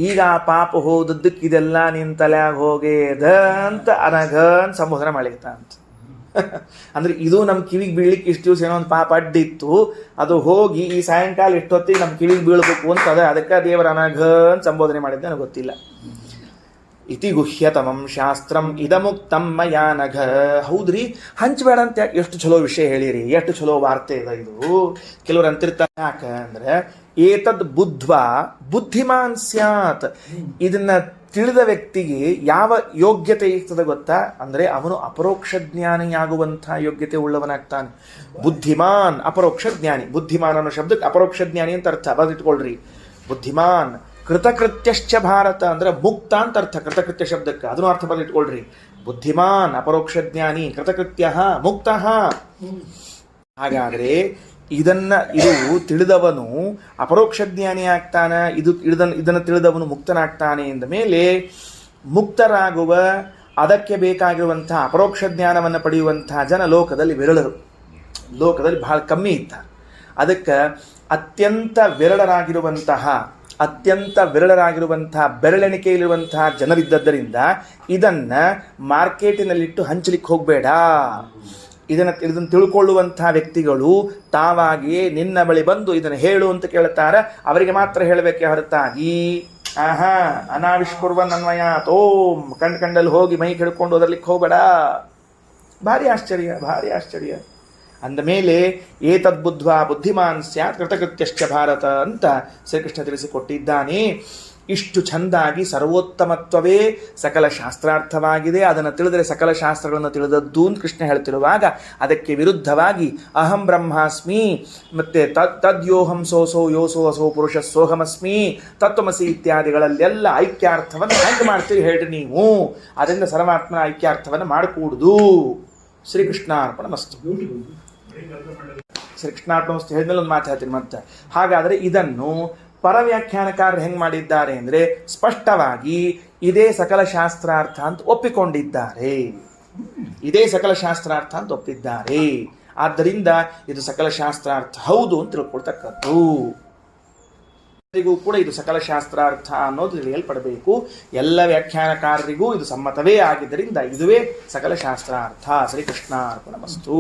ಈಗ ಆ ಪಾಪ ಹೋದದ್ದಕ್ಕೆ ಇದೆಲ್ಲ ನಿನ್ನ ತಲೆಯಾಗ ಹೋಗೇದ ಅಂತ ಅನಘನ್ ಸಂಬೋಧನೆ ಮಾಡಿರ್ತ ಅಂತ. ಅಂದ್ರೆ ಇದು ನಮ್ಮ ಕಿವಿಗೆ ಬೀಳ್ಲಿಕ್ಕೆ ಇಷ್ಟು ದಿವಸ ಏನೋ ಒಂದು ಪಾಪ ಅಡ್ಡಿತ್ತು, ಅದು ಹೋಗಿ ಈ ಸಾಯಂಕಾಲ ಇಷ್ಟೊತ್ತಿಗೆ ನಮ್ಮ ಕಿವಿಗೆ ಬೀಳ್ಬೇಕು ಅಂತ ಅದಕ್ಕೆ ದೇವರ ಅನಘನ್ ಸಂಬೋಧನೆ ಮಾಡಿದ್ದೆ, ನನಗೆ ಗೊತ್ತಿಲ್ಲ. ಇತಿ ಗುಹ್ಯತಮಂ ಶಾಸ್ತ್ರಂ ಇದಮುಕ್ತಂ ಮಯಾ ನಘ. ಹೌದ್ರಿ, ಹಂಚಬೇಡ ಅಂತ ಎಷ್ಟು ಚಲೋ ವಿಷಯ ಹೇಳಿರಿ, ಎಷ್ಟು ಚಲೋ ವಾರ್ತೆ ಇದೆ ಇದು. ಕೆಲವ್ರು ಅಂತಿರ್ತಾರೆ, ಯಾಕಂದ್ರೆ ಏತದ್ ಬುದ್ಧ್ವಾ ಬುದ್ಧಿಮಾನ್ ಸ್ಯಾತ್. ಇದನ್ನ ತಿಳಿದ ವ್ಯಕ್ತಿಗೆ ಯಾವ ಯೋಗ್ಯತೆ ಇರ್ತದೆ ಗೊತ್ತಾ? ಅಂದ್ರೆ ಅವನು ಅಪರೋಕ್ಷ ಜ್ಞಾನಿಯಾಗುವಂತಹ ಯೋಗ್ಯತೆ ಉಳ್ಳವನಾಗ್ತಾನೆ. ಬುದ್ಧಿಮಾನ್ ಅಪರೋಕ್ಷ ಜ್ಞಾನಿ. ಬುದ್ಧಿಮಾನ್ ಅನ್ನೋ ಶಬ್ದಕ್ಕೆ ಅಪರೋಕ್ಷ ಜ್ಞಾನಿ ಅಂತ ಅರ್ಥ, ಬರೆದಿಟ್ಕೊಳ್ರಿ. ಬುದ್ಧಿಮಾನ್. ಕೃತಕೃತ್ಯಶ್ಚ ಭಾರತ ಅಂದ್ರೆ ಮುಕ್ತ ಅಂತ ಅರ್ಥ ಕೃತಕೃತ್ಯ ಶಬ್ದಕ್ಕೆ, ಅದನ್ನು ಅರ್ಥ ಬರೆದಿಟ್ಕೊಳ್ರಿ. ಬುದ್ಧಿಮಾನ್, ಅಪರೋಕ್ಷ ಜ್ಞಾನಿ, ಕೃತಕೃತ್ಯ, ಮುಕ್ತ. ಹಾಗಾದ್ರೆ ಇದು ತಿಳಿದವನು ಅಪರೋಕ್ಷ ಜ್ಞಾನಿ ಆಗ್ತಾನ, ಇದನ್ನು ತಿಳಿದವನು ಮುಕ್ತನಾಗ್ತಾನೆ ಎಂದ ಮೇಲೆ ಮುಕ್ತರಾಗುವ ಅದಕ್ಕೆ ಬೇಕಾಗಿರುವಂತಹ ಅಪರೋಕ್ಷ ಜ್ಞಾನವನ್ನು ಪಡೆಯುವಂತಹ ಜನ ಲೋಕದಲ್ಲಿ ವಿರಳರು, ಲೋಕದಲ್ಲಿ ಬಹಳ ಕಮ್ಮಿ ಇದ್ದಾರೆ. ಅದಕ್ಕೆ ಅತ್ಯಂತ ವಿರಳರಾಗಿರುವಂತಹ ಬೆರಳೆಣಿಕೆಯಲ್ಲಿರುವಂತಹ ಜನರಿದ್ದದ್ದರಿಂದ ಇದನ್ನು ಮಾರ್ಕೆಟಿನಲ್ಲಿಟ್ಟು ಹಂಚಲಿಕ್ಕೆ ಹೋಗಬೇಡ. ಇದನ್ನು ತಿಳ್ಕೊಳ್ಳುವಂತಹ ವ್ಯಕ್ತಿಗಳು ತಾವಾಗಿಯೇ ನಿನ್ನ ಬಳಿ ಬಂದು ಇದನ್ನು ಹೇಳು ಅಂತ ಕೇಳ್ತಾರೆ. ಅವರಿಗೆ ಮಾತ್ರ ಹೇಳಬೇಕೆ ಹೊರತಾಗಿ ಅನಾವಿಷ್ಕುರ್ವನ್ ಅನ್ವಯಾತ್ ಓಂ ಕಂಡಲ್ಲಿ ಹೋಗಿ ಮೈ ಕೆಡ್ಕೊಂಡು ಓದರ್ಲಿಕ್ಕೆ ಹೋಗಬೇಡ. ಭಾರಿ ಆಶ್ಚರ್ಯ. ಅಂದ ಮೇಲೆ ಏತದ್ಬುದ್ಧ್ವಾ ಬುದ್ಧಿಮಾನ್ ಸ್ಯಾತ್ ಕೃತಕೃತ್ಯಶ್ಚ ಭಾರತ ಅಂತ ಶ್ರೀಕೃಷ್ಣ ತಿಳಿಸಿಕೊಟ್ಟಿದ್ದಾನೆ. ಇಷ್ಟು ಚೆಂದಾಗಿ ಸರ್ವೋತ್ತಮತ್ವವೇ ಸಕಲ ಶಾಸ್ತ್ರಾರ್ಥವಾಗಿದೆ. ಅದನ್ನು ತಿಳಿದರೆ ಸಕಲ ಶಾಸ್ತ್ರಗಳನ್ನು ತಿಳಿದದ್ದು ಅಂತ ಕೃಷ್ಣ ಹೇಳ್ತಿರುವಾಗ ಅದಕ್ಕೆ ವಿರುದ್ಧವಾಗಿ ಅಹಂ ಬ್ರಹ್ಮಾಸ್ಮಿ ಮತ್ತು ತದ್ಯೋಹಂ ಸೋಸೋ ಯೋಸೋ ಅಸೋ ಪುರುಷ ಸೋಹಮಸ್ಮಿ ತತ್ವಮಸಿ ಇತ್ಯಾದಿಗಳಲ್ಲೆಲ್ಲ ಐಕ್ಯಾರ್ಥವನ್ನು ಹೆಂಗೆ ಮಾಡ್ತೀರಿ ಹೇಳ್ರಿ ನೀವು. ಅದರಿಂದ ಸರ್ವಾತ್ಮನ ಐಕ್ಯಾರ್ಥವನ್ನು ಮಾಡಿಕೂಡುದು. ಶ್ರೀಕೃಷ್ಣಾರ್ಪಣಮಸ್ತು. ಶ್ರೀಕೃಷ್ಣಾರ್ಪಣಮಸ್ತು ಹೇಳಿದ್ಮೇಲೆ ಒಂದು ಮಾತು ಹೇಳ್ತೀನಿ ಮತ್ತೆ. ಹಾಗಾದರೆ ಇದನ್ನು ಪರವ್ಯಾಖ್ಯಾನಕಾರರು ಹೆಂಗೆ ಮಾಡಿದ್ದಾರೆ ಅಂದರೆ ಸ್ಪಷ್ಟವಾಗಿ ಇದೇ ಸಕಲ ಶಾಸ್ತ್ರಾರ್ಥ ಅಂತ ಒಪ್ಪಿಕೊಂಡಿದ್ದಾರೆ. ಆದ್ದರಿಂದ ಇದು ಸಕಲ ಶಾಸ್ತ್ರಾರ್ಥ ಹೌದು ಅಂತ ತಿಳ್ಕೊಳ್ತಕ್ಕದ್ದು. ಎಲ್ಲರಿಗೂ ಕೂಡ ಇದು ಸಕಲ ಶಾಸ್ತ್ರಾರ್ಥ ಅನ್ನೋದು ತಿಳಿಯಲ್ಪಡಬೇಕು. ಎಲ್ಲ ವ್ಯಾಖ್ಯಾನಕಾರರಿಗೂ ಇದು ಸಮ್ಮತವೇ ಆಗಿದ್ದರಿಂದ ಇದುವೇ ಸಕಲ ಶಾಸ್ತ್ರಾರ್ಥ. ಶ್ರೀಕೃಷ್ಣಾರ್ಪಣಮಸ್ತು.